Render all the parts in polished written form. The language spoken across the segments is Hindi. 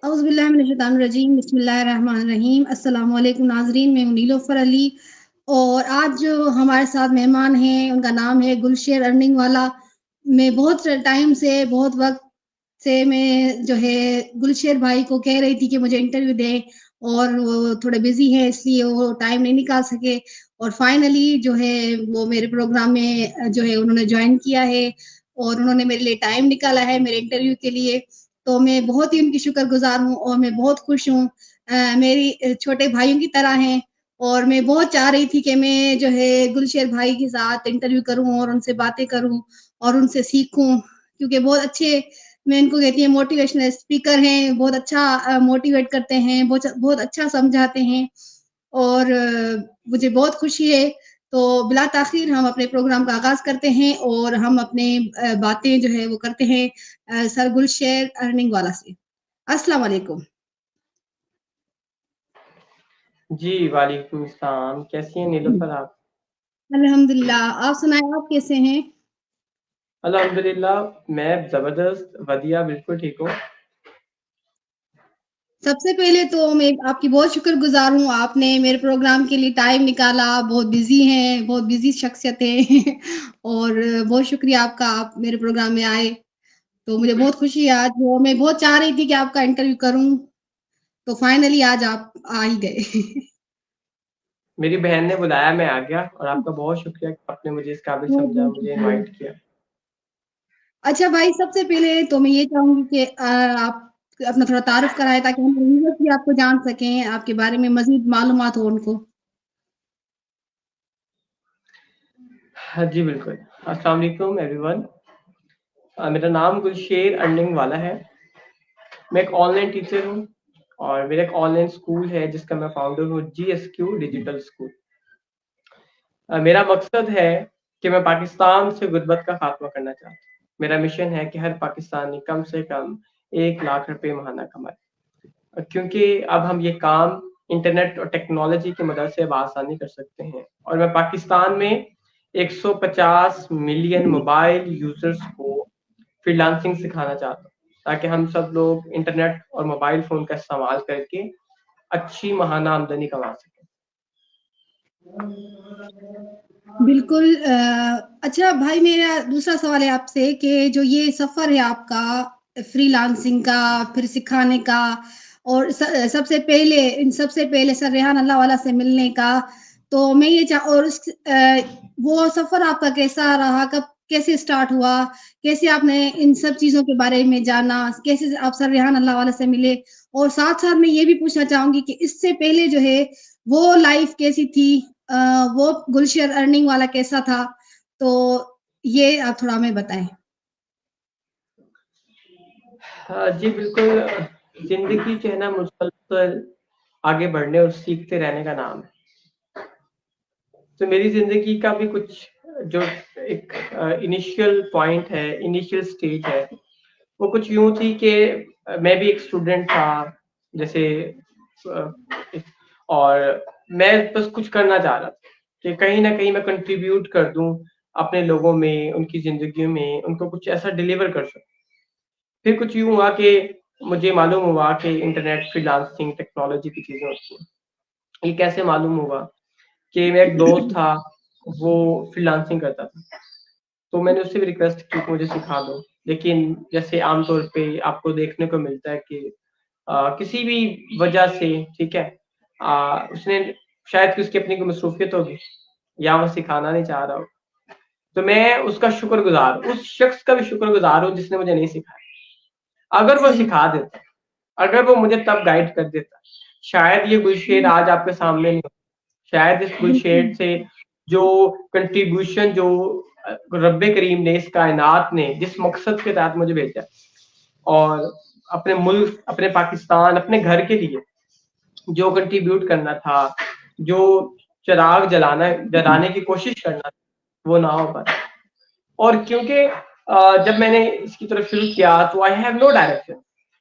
औज़ुबिल्लाहिमिनश्शैतानिर्रजीम बिस्मिल्लाहिर्रहमानिर्रहीम। अस्सलाम वालेकुम नाज़रीन, मैं हूँ नीलोफ़र अली और आज जो हमारे साथ मेहमान हैं उनका नाम है गुलशेर अर्निंग वाला। मैं बहुत टाइम से बहुत वक़्त से मैं जो है गुलशेर भाई को कह रही थी कि मुझे इंटरव्यू दें और वो थोड़े बिज़ी हैं इसलिए वो टाइम नहीं निकाल सके और फाइनली जो है वो मेरे प्रोग्राम में जो है उन्होंने जॉइन किया है और उन्होंने मेरे लिए टाइम निकाला है मेरे इंटरव्यू के लिए। तो मैं बहुत ही उनकी शुक्रगुज़ार हूँ और मैं बहुत खुश हूँ। मेरी छोटे भाइयों की तरह हैं और मैं बहुत चाह रही थी कि मैं जो है गुलशेर भाई के साथ इंटरव्यू करूँ और उनसे बातें करूँ और उनसे सीखूँ क्योंकि बहुत अच्छे मैं इनको कहती हूँ मोटिवेशनल स्पीकर हैं, बहुत अच्छा मोटिवेट करते हैं, बहुत बहुत अच्छा समझाते हैं और मुझे बहुत खुशी है। तो बिला ताख़ीर हम अपने प्रोग्राम का आगाज़ करते हैं और हम अपने बातें जो है वो करते हैं सर गुलशेर अर्निंग वाला से। अस्सलाम वालेकुम। जी, वालेकुम सलाम। कैसी हैं नीलोफ़र आप? अल्हम्दुलिल्लाह, आप सुनाएँ आप कैसे हैं? अल्हम्दुलिल्लाह, मैं ज़बरदस्त, बढ़िया, बिल्कुल ठीक हूँ। सबसे पहले तो मैं आपकी बहुत शुक्रगुज़ार हूँ, आपने मेरे प्रोग्राम के लिए टाइम निकाला, बहुत बिज़ी हैं, बहुत बिज़ी शख्सियत हैं और बहुत शुक्रिया आपका, आप मेरे प्रोग्राम में आए। तो मुझे बहुत खुशी है आज वो मैं बहुत चाह रही थी कि आपका इंटरव्यू करूँ, तो फाइनली आज आप आ ही गए। मेरी बहन ने बुलाया, मैं आ गया और आपका बहुत शुक्रिया कि आपने मुझे इस काबिल समझा, बहुत-बहुत मुझे शुक्रिया। इनवाइट किया। अच्छा भाई, सबसे पहले तो मैं ये चाहूँगी कि आप अपना थोड़ा तारुफ़ कराएँ ताकि हम व्यूअर्स भी आपको जान सकें, आपके बारे में मज़ीद मालूमात हो उनको। हाँ जी, बिल्कुल। अस्सलाम वालेकुम एवरीवन। मेरा नाम गुलशेर अर्निंग वाला है। मैं एक ऑनलाइन टीचर हूँ और मेरा एक ऑनलाइन स्कूल है जिसका मैं फाउंडर हूँ, जीएसक्यू डिजिटल स्कूल। मेरा मकसद है कि मैं पाकिस्तान से गुर्बत का खात्मा करना चाहता हूँ। मेरा मिशन है कि हर पाकिस्तानी कम से कम 1 लाख रुपए महाना कमाए। क्योंकि अब हम ये काम इंटरनेट और टेक्नोलॉजी की मदद से बआसानी कर सकते हैं और मैं पाकिस्तान में 150 मिलियन मोबाइल यूज़र्स को फ्रीलांसिंग सिखाना चाहता हूँ, ताकि हम सब लोग इंटरनेट और मोबाइल फ़ोन का इस्तेमाल करके अच्छी महाना आमदनी कमा सकें। बिल्कुल अच्छा भाई मेरा दूसरा सवाल है आपसे कि जो ये सफ़र है आपका फ्रीलांसिंग का, फिर सिखाने का और सबसे पहले सर रेहान अल्लाहवाला से मिलने का, तो मैं ये और वो सफ़र आपका कैसा रहा? कैसे स्टार्ट हुआ? कैसे आपने इन सब चीज़ों के बारे में जाना? कैसे आप सर रेहान अल्लाहवाला से मिले? और साथ-साथ मैं ये भी पूछना चाहूँगी कि इससे पहले जो है वो लाइफ़ कैसी थी? अ, वो गुलशेर अर्निंग वाला कैसा था? तो ये आप थोड़ा हमें बताएँ। हाँ जी, बिल्कुल। ज़िंदगी जो है ना मुसलसल आगे बढ़ने और सीखते रहने का नाम है। तो मेरी ज़िंदगी का भी कुछ जो एक इनिशियल पॉइंट है, इनिशियल स्टेज है, वो कुछ यूँ थी कि मैं भी एक स्टूडेंट था जैसे अ, और मैं बस कुछ करना चाह रहा था कि कहीं न कहीं मैं कंट्रीब्यूट कर दूँ अपने लोगों में, उनकी ज़िंदगियों में, उनको कुछ ऐसा डिलीवर कर सकूँ। फिर कुछ यूँ हुआ कि मुझे मालूम हुआ कि इंटरनेट फ्रीलांसिंग टेक्नोलॉजी की चीज़ें होती हैं। ये कैसे मालूम हुआ कि मेरा एक दोस्त था, वो फ्रीलांसिंग करता था। तो मैंने उससे भी रिक्वेस्ट की कि मुझे सिखा दो। लेकिन जैसे आम तौर पे आपको देखने को मिलता है कि किसी भी वजह से ठीक है उसने शायद कि उसकी अपनी कोई मसरूफ़ियत होगी या वो सिखाना नहीं चाह रहा हो। तो मैं उसका शुक्रगुज़ार उस शख्स का भी शुक्रगुज़ार हूँ जिसने मुझे नहीं सिखाया। अगर वो सही। सिखा देता, अगर वो मुझे तब गाइड कर देता, शायद ये गुलशेर आज आपके सामने नहीं होता। शायद इस बिल्कुल। गुलशेर से जो कंट्रीब्यूशन जो रब्बे करीम ने, इस कायनात ने जिस मकसद के तहत मुझे भेजा और अपने मुल्क, अपने पाकिस्तान, अपने घर के लिए जो कंट्रीब्यूट करना था, जो चिराग जलाने की कोशिश करना था, वो ना हो पाया। और क्योंकि जब मैंने इसकी तरफ शुरू किया तो आई हैव नो डायरेक्शन।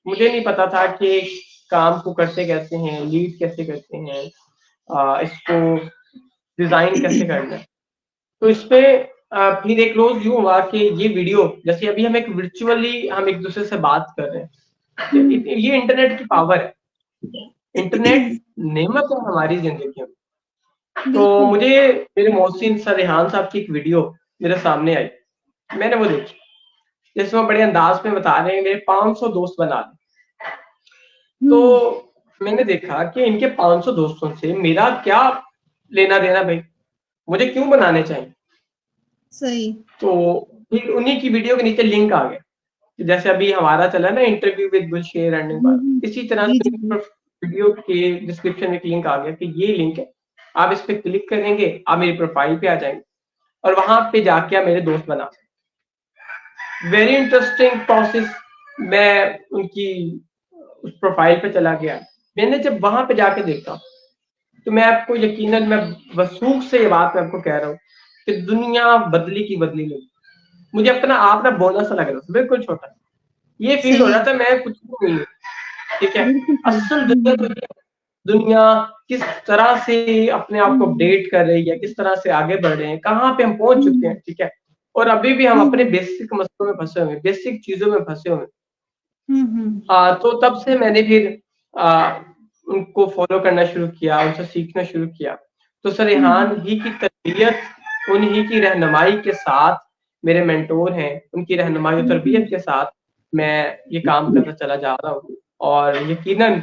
मुझे नहीं पता था कि काम को करते कैसे हैं, लीड कैसे करते हैं, इसको डिज़ाइन कैसे करना है। तो इसपे फिर एक रोज यूं हुआ कि ये वीडियो, जैसे अभी हम एक वर्चुअली हम एक दूसरे से बात कर रहे हैं, ये इंटरनेट की पावर है, इंटरनेट नेमत है हमारी जिंदगी में। तो बिल्कुल। मुझे मेरे मोहसिन सर रेहान साहब की एक वीडियो मेरे सामने आई, मैंने वो देखी, जिसमें बड़े अंदाज में बता रहे हैं मेरे 500 दोस्त बना ले। तो हम्म। मैंने देखा कि इनके 500 दोस्तों से मेरा क्या लेना देना भाई, मुझे क्यों बनाने चाहिए। सही। तो फिर उन्हीं की वीडियो के नीचे लिंक आ गया, जैसे अभी हमारा चला ना इंटरव्यू विद गुलशेर अर्निंग बार, इसी तरह जी से जी जी। वीडियो के डिस्क्रिप्शन में एक लिंक आ गया कि ये लिंक है, आप इस पे क्लिक करेंगे, आप मेरी प्रोफाइल पे आ जाएंगे और वहां पे जाके आप मेरे दोस्त बना। Very interesting process. मैं उनकी उस प्रोफाइल पे चला गया, मैंने जब वहां पे जाके देखा तो मैं आपको यकीनन, मैं वसूख से ये बात मैं आपको कह रहा हूँ कि दुनिया बदली की बदली नहीं। मुझे अपना आप ना बोनस सा लग रहा था, बिल्कुल छोटा, ये फील हो सही। रहा था मैं कुछ भी नहीं हूँ, ठीक है। बिल्कुल सही। असल दुनिया तो ये है, दुनिया किस तरह से अपने आप को हम्म। अपडेट कर रही है, किस तरह से आगे बढ़ रहे हैं, कहाँ पे हम पहुंच चुके हम्म। हैं, ठीक है। और अभी भी हम अपने हम्म। बेसिक मसलों में फंसे हुए हैं, बेसिक चीजों में फंसे हुए हैं। हम्म। तो तब से मैंने फिर उनको फॉलो करना शुरू किया, उनसे सीखना शुरू किया। तो सर रेहान हम्म। ही की तरबियत, उन्हीं की रहनुमाई के साथ, मेरे मेंटोर हैं, उनकी रहनुमाई और तरबियत के साथ मैं ये काम करता चला जा रहा हूँ। और यकीनन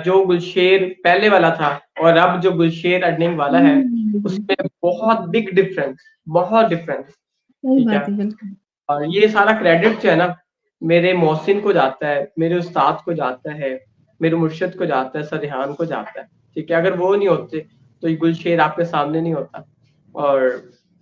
जो गुलशेर पहले वाला था और अब जो गुलशेर अर्निंग वाला है, उसमें बहुत बिग डिफरेंस, बहुत डिफरेंस, सही ठीक है। बात है, बिल्कुल। और ये सारा क्रेडिट जो है ना, मेरे मोहसिन को जाता है, मेरे उस्ताद को जाता है, मेरे मुर्शिद को जाता है, सर रेहान को जाता है, ठीक है। अगर वो नहीं होते तो ये गुलशेर आपके सामने नहीं होता और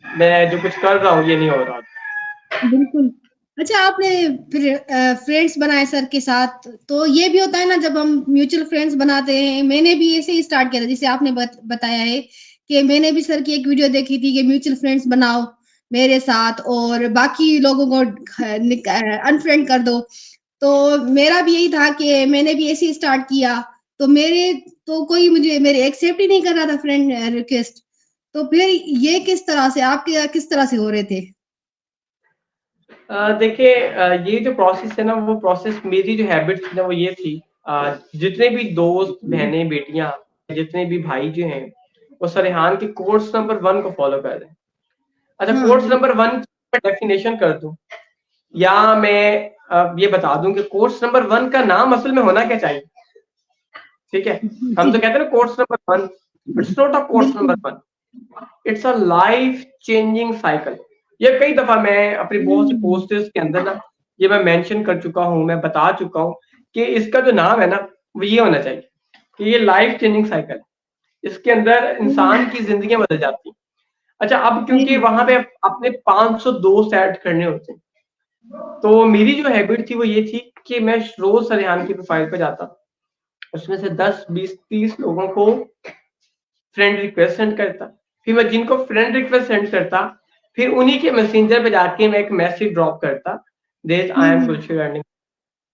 मैं जो कुछ कर रहा हूँ ये नहीं हो रहा होता। बिल्कुल। अच्छा, आपने फिर फ्रेंड्स बनाए सर के साथ, तो ये भी होता है ना जब हम म्यूचुअल फ्रेंड्स बनाते हैं। मैंने भी ऐसे ही स्टार्ट किया था, जैसे आपने बताया है कि मैंने भी सर की एक वीडियो देखी थी कि म्यूचुअल फ्रेंड्स बनाओ मेरे साथ और बाकी लोगों को अनफ्रेंड कर दो। तो मेरा भी यही था कि मैंने भी ऐसे ही स्टार्ट किया। तो मेरे तो कोई मुझे मेरे एक्सेप्ट ही नहीं कर रहा था फ्रेंड रिक्वेस्ट। तो फिर ये किस तरह से आपके किस तरह से हो रहे थे? देखिए, ये जो प्रोसेस है ना, वो प्रोसेस, मेरी जो हैबिट थी ना वो ये थी, जितने भी दोस्त, बहनें, बेटियां, जितने भी भाई जो हैं, वो सर रेहान के कोर्स नंबर 1 को फॉलो कर रहे हैं। अच्छा, हाँ, कोर्स बिल्कुल। नंबर 1 की डेफिनेशन कर दूं, या मैं ये बता दूं कि कोर्स नंबर 1 का नाम असल में होना क्या चाहिए, ठीक है। हम जी, तो कहते हैं ना course number 1, it's not a course number बिल्कुल। 1, it's a life changing cycle. ये कई दफा मैं अपनी बहुत सी हुँ, पोस्टर्स के अंदर ना ये मैं मेंशन कर चुका हूँ, मैं बता चुका हूँ कि इसका जो नाम है ना वो ये होना चाहिए कि ये लाइफ चेंजिंग साइकिल है। इसके अंदर इंसान हुँ, की जिंदगियां बदल जाती हैं। अच्छा, अब क्योंकि सही। वहां पे अपने 500 दोस्त ऐड करने होते हैं, तो मेरी जो हैबिट थी वो ये थी कि मैं रोज सरेहान की प्रोफाइल पे जाता, उसमें से 10, 20, 30 लोगों को फ्रेंड रिक्वेस्ट सेंड करता। फिर मैं जिनको फ्रेंड रिक्वेस्ट सेंड करता, फिर उन्हीं के मैसेंजर पे जाके मैं एक मैसेज ड्रॉप करता, this hmm, I am hmm, Gulsher earning,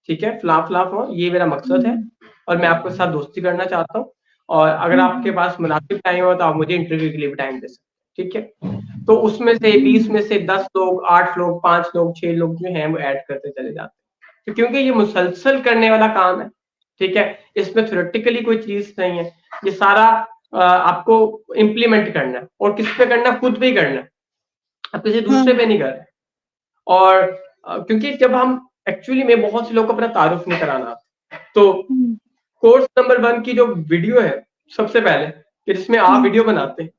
ठीक है, फ्लाफ हो, ये मेरा मकसद है हुँ, और मैं आपके साथ दोस्ती करना चाहता हूँ, और अगर आपके हुँ, पास मुनासिब टाइम हो तो आप मुझे इंटरव्यू के लिए भी टाइम दे सकते हैं, ठीक है। तो उसमें से 20 हुँ, में से 10 लोग, 8 लोग, 5 लोग, 6 लोग जो हैं वो ऐड करते चले जाते हैं। तो क्योंकि ये मुसलसल करने वाला काम है, ठीक है, इसमें थ्योरेटिकली कोई चीज नहीं है, ये सारा आपको इम्प्लीमेंट करना है, और किस पे करना, खुद पे ही करना है, आप किसी हाँ, दूसरे पे नहीं कर रहे। और क्योंकि जब हम एक्चुअली में बहुत से लोग को अपना तारुफ नहीं कराना, तो हुँ, कोर्स नंबर 1 की जो वीडियो है, सबसे पहले कि जिसमें आप हुँ, वीडियो बनाते हैं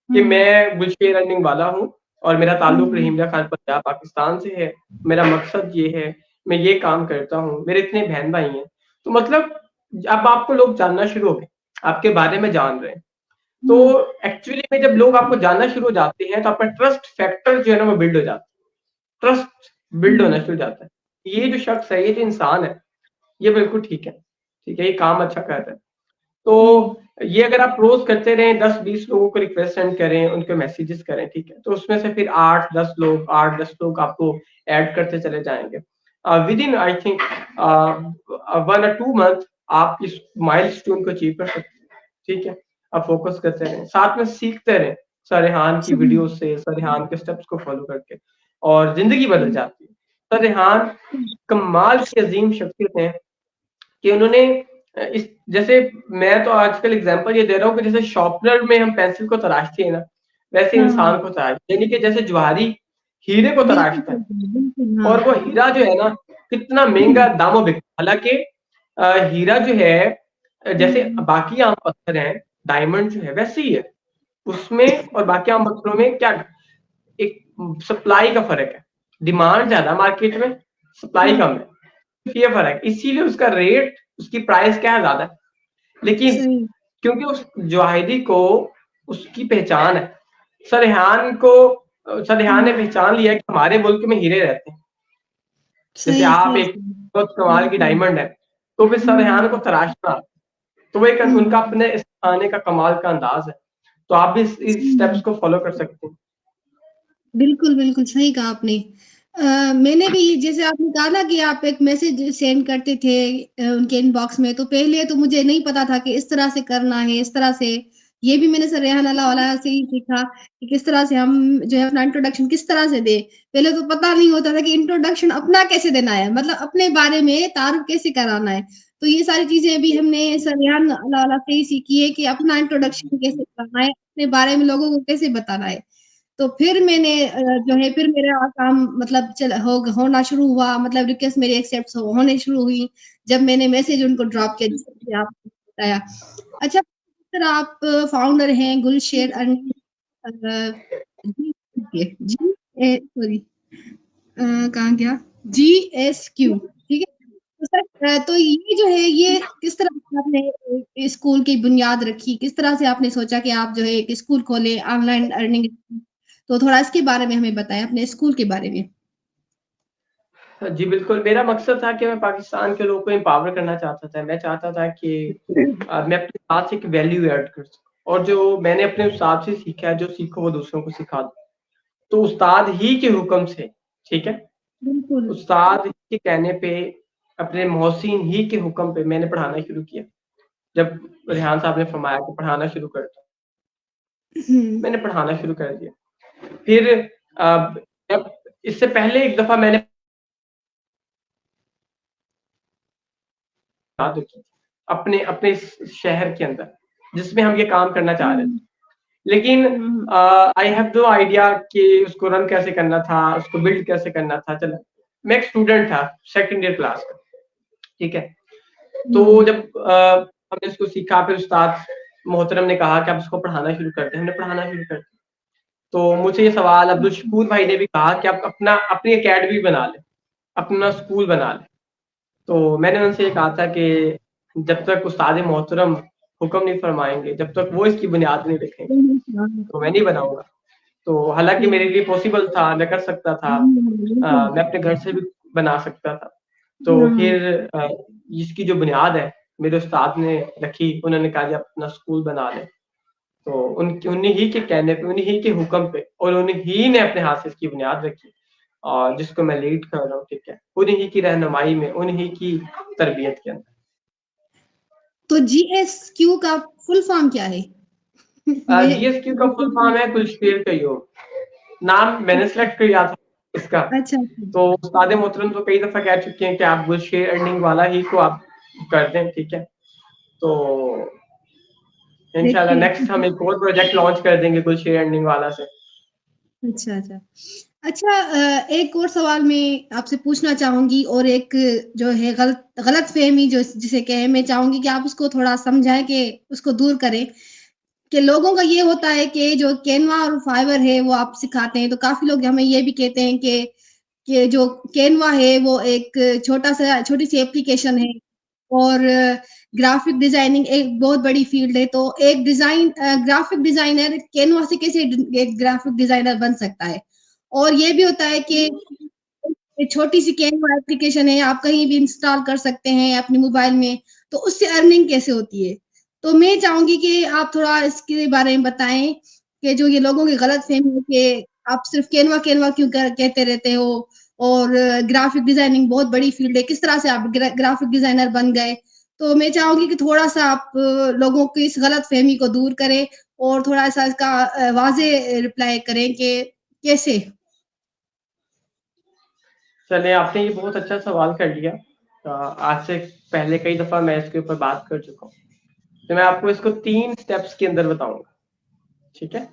कि हुँ, मैं गुलशेर अर्निंग वाला हूँ और मेरा ताल्लुक हुँ, रहीम खान पंजाब पाकिस्तान से है, मेरा मकसद ये है, मैं ये काम करता हूँ, मेरे इतने बहन भाई हैं। तो मतलब अब आपको लोग जानना शुरू हो गए, आपके बारे में जान रहे हैं। तो हुँ, एक्चुअली में जब लोग आपको जानना शुरू हो जाते हैं तो आपका ट्रस्ट फैक्टर जो है ना वो बिल्ड हो जाता है, ट्रस्ट बिल्ड होना हुँ, शुरू हो जाता है। ये जो शख्स है, ये जो इंसान है, ये बिल्कुल ठीक है, ये काम अच्छा कर रहा है। हुँ, तो ये अगर आप रोज करते रहें, 10-20 लोगों को रिक्वेस्ट सेंड करें, उनको मैसेजेस करें, ठीक है, तो उसमें से फिर 8-10 लोग आपको ऐड करते चले जाएंगे। With in I think 1 or 2 month आप इस माइलस्टोन को अचीव कर सकते हैं, ठीक है। आप फोकस करते रहें, साथ में सीखते रहें, सरहान की वीडियो से, सरहान के स्टेप्स को फॉलो करके, और जिंदगी बदल जाती है। सरहान कमाल की अजीम शख्सियत है कि उन्होंने इस जैसे मैं तो आजकल एग्जांपल ये दे रहा हूँ कि जैसे शार्पनर में हम पेंसिल को तराशते हैं ना, वैसे इंसान को तराश, यानी कि जैसे ज्वारी हीरे को तराशता है, और वो हीरा जो है ना कितना महंगा दामों बिकता है। हालांकि हीरा जो है जैसे बाकी आम पत्थर हैं, डायमंड जो है वैसे ही है उसमें, और बाकी आम पत्थरों में क्या एक सप्लाई का फर्क है, डिमांड ज्यादा मार्केट में, सप्लाई कम है, ये फर्क है, इसीलिए उसका रेट, उसकी प्राइस क्या है ज्यादा। लेकिन क्योंकि उस जवाहिरी को उसकी पहचान है, सरहान ने पहचान लिया कि हमारे मुल्क में हीरे रहते हैं, जैसे आप एक बहुत कमाल की डायमंड है, तो फिर सरहान को तराशना, तो वो एक उनका अपने आने का कमाल का अंदाज है। तो आप भी इस स्टेप्स को फॉलो कर सकते हैं। बिल्कुल, बिल्कुल सही कहा आपने। मैंने भी जैसे आपने कहा ना कि आप एक मैसेज सेंड करते थे उनके इनबॉक्स में, तो पहले तो मुझे नहीं पता था कि इस तरह से करना है, इस तरह से। ये भी मैंने सरहान अल्लाह वाला से ही सीखा कि किस तरह से हम जो है अपना इंट्रोडक्शन किस तरह से दें। पहले तो पता नहीं होता था कि इंट्रोडक्शन अपना कैसे देना है, मतलब अपने बारे में तारुफ कैसे कराना है। तो ये सारी चीज़ें भी हमने सरहान अल्लाह वाला से ही सीखी है कि अपना इंट्रोडक्शन कैसे करना है, अपने बारे में लोगों को कैसे बताना है। तो फिर मैंने जो है फिर मेरा काम मतलब होना शुरू हुआ, मतलब रिक्वेस्ट मेरी एक्सेप्ट होने शुरू हुई, जब मैंने मैसेज उनको ड्रॉप किया जैसे आपको बताया। अच्छा, सर आप फाउंडर हैं गुलशेर अर्निंग जी सॉरी कहाँ गया GSQ, ठीक है। तो सर तो ये जो है ये किस तरह से आपने स्कूल की बुनियाद रखी, किस तरह से आपने सोचा कि आप जो है एक स्कूल खोले ऑनलाइन अर्निंग, तो थोड़ा इसके बारे में हमें बताएं, अपने स्कूल के बारे में। जी बिल्कुल, मेरा मकसद था कि मैं पाकिस्तान के लोगों को एम्पावर करना चाहता था। मैं चाहता था कि मैं अपने साथ एक वैल्यू ऐड कर सकूँ, और जो मैंने अपने उस्ताद से सीखा है, जो सीखो वो दूसरों को सिखा दो। तो उस्ताद ही के हुक्म से, ठीक है, बिल्कुल। उस्ताद के कहने पे, अपने मोहसिन ही के हुक्म पे मैंने पढ़ाना शुरू किया। जब रेहान साहब ने फरमाया कि पढ़ाना शुरू कर दो, मैंने पढ़ाना शुरू कर दिया। फिर जब इससे पहले एक दफा मैंने अपने अपने शहर के अंदर, जिसमें हम ये काम करना चाह रहे थे, लेकिन आई हैव नो आइडिया कि उसको रन कैसे करना था, उसको बिल्ड कैसे करना था। चलो, मैं एक स्टूडेंट था सेकंड ईयर क्लास का, ठीक है। तो जब हमने इसको सीखा, फिर उस्ताद मोहतरम ने कहा कि आप इसको पढ़ाना शुरू करते हैं, हमने पढ़ाना शुरू कर दिया। तो मुझे ये सवाल अब्दुल शकूर भाई ने भी कहा कि आप अपनी एकेडमी बना लें, अपना स्कूल बना लें। तो मैंने उनसे ये कहा था कि जब तक उस्ताद मोहतरम हुक्म नहीं फरमाएंगे, जब तक वो इसकी बुनियाद नहीं रखेंगे, तो मैं नहीं बनाऊंगा। तो हालांकि मेरे लिए पॉसिबल था, मैं कर सकता था, मैं अपने घर से भी बना सकता था। तो फिर इसकी जो बुनियाद है मेरे उस्ताद ने रखी, उन्होंने कहा कि अपना स्कूल बना लें। तो उन्हीं ही के कहने पे, उन्हीं ही के हुक्म पे, और उन्हीं ही ने अपने हाथ से इसकी बुनियाद रखी, और जिसको मैं लीड कर रहा हूँ, ठीक है, उन्हीं ही की रहनुमाई में, उन्हीं की तरबियत के अंदर। तो GSQ का फुल फॉर्म क्या है? GSQ का फुल फॉर्म है गुलशेर कयूम। नाम मैंने सेलेक्ट किया था इसका। अच्छा। तो उस्ताद मोहतरम तो कई दफा कह चुके हैं कि आप गुलशेर अर्निंग वाला ही को आप कर दें, ठीक है। तो इंशाल्लाह नेक्स्ट हम एक और प्रोजेक्ट लॉन्च कर देंगे गुलशेर अर्निंग वाला से। अच्छा, अच्छा। अच्छा, एक और सवाल मैं आपसे पूछना चाहूँगी, और एक जो है गलतफ़हमी जो जिसे कहें, मैं चाहूँगी कि आप उसको थोड़ा समझाएँ, कि उसको दूर करें। कि लोगों का ये होता है कि जो कैनवा और फाइवर है वो आप सिखाते हैं, तो काफ़ी लोग हमें ये भी कहते हैं कि जो कैनवा है वो एक छोटी-सी एप्लीकेशन है, और ग्राफिक डिज़ाइनिंग एक बहुत बड़ी फ़ील्ड है। तो एक ग्राफिक डिज़ाइनर कैनवा से कैसे एक ग्राफिक डिज़ाइनर बन सकता है? और ये भी होता है कि एक छोटी-सी कैनवा एप्लीकेशन है, आप कहीं भी इंस्टॉल कर सकते हैं अपने मोबाइल में, तो उससे अर्निंग कैसे होती है? तो मैं चाहूँगी कि आप थोड़ा इसके बारे में बताएँ, कि जो ये लोगों की गलतफ़हमी है कि आप सिर्फ़ कैनवा क्यों कहते रहते हो, और ग्राफिक डिज़ाइनिंग बहुत बड़ी फ़ील्ड है, किस तरह से आप ग्राफिक डिज़ाइनर बन गए? तो मैं चाहूँगी कि थोड़ा-सा आप लोगों की इस गलतफ़हमी को दूर करें, और थोड़ा-सा इसका वाज़ेह रिप्लाई करें कि कैसे? चलिए, आपने ये बहुत अच्छा सवाल कर लिया। आज से पहले कई दफ़ा मैं इसके ऊपर बात कर चुका हूँ। तो मैं आपको इसको 3 स्टेप्स के अंदर बताऊँगा, ठीक है?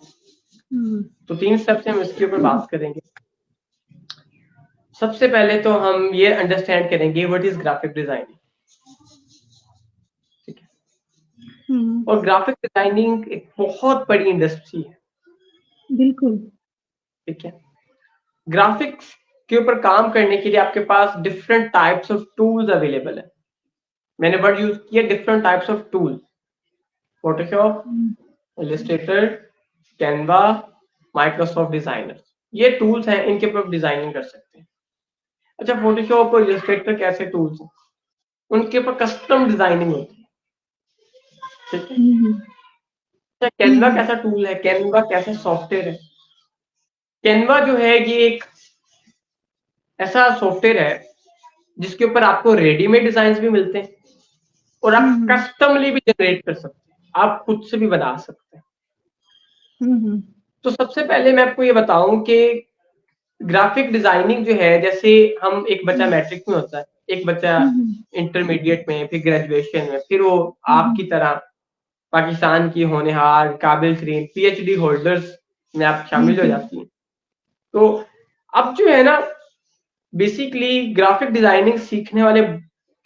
हुँ। तो 3 स्टेप से हम इसके ऊपर बात करेंगे। सबसे पहले तो हम ये अंडरस्टैंड करेंगे व्हाट इज़ ग्राफिक डिज़ाइनिंग, ठीक है? हुँ, और ग्राफिक डिज़ाइनिंग एक बहुत बड़ी इंडस्ट्री है, बिल्कुल। ठीक है? ग्राफिक्स के ऊपर काम करने के लिए आपके पास different types of tools available है। मैंने वर्ड यूज़ किया different types of tools, Photoshop, hmm, illustrator, Canva, Microsoft Designer. ये टूल्स हैं, इनके ऊपर आप डिज़ाइनिंग कर सकते हैं। अच्छा, फोटोशॉप और इलस्ट्रेटर कैसे टूल्स हैं? उनके ऊपर कस्टम डिज़ाइनिंग होती है, ठीक है? हुँ, हुँ, अच्छा, हुँ, कैनवा हुँ, कैसा टूल है? कैनवा कैसा सॉफ्टवेयर है? कैनवा जो है ये एक ऐसा सॉफ्टवेयर है जिसके ऊपर आपको रेडीमेड डिज़ाइन्स भी मिलते हैं और हुँ, आप हुँ, कस्टमली भी जनरेट कर सकते हैं। आप खुद से भी बना सकते हैं। हुँ, हुँ, तो सबसे पहले मैं आपको ये बताऊँ कि ग्राफिक डिज़ाइनिंग जो है, जैसे हम एक बच्चा मैट्रिक में होता है, एक बच्चा हुँ, हुँ, इंटरमीडिएट में, फिर ग्रेजुएशन में, फिर वो हुँ, आपकी हुँ, तरह पाकिस्तान की होनहार, काबिल-तरीन पीएचडी होल्डर्स में आप हुँ, शामिल हो हुँ, जाती हैं। तो अब जो है ना, बेसिकली ग्राफिक डिज़ाइनिंग सीखने वाले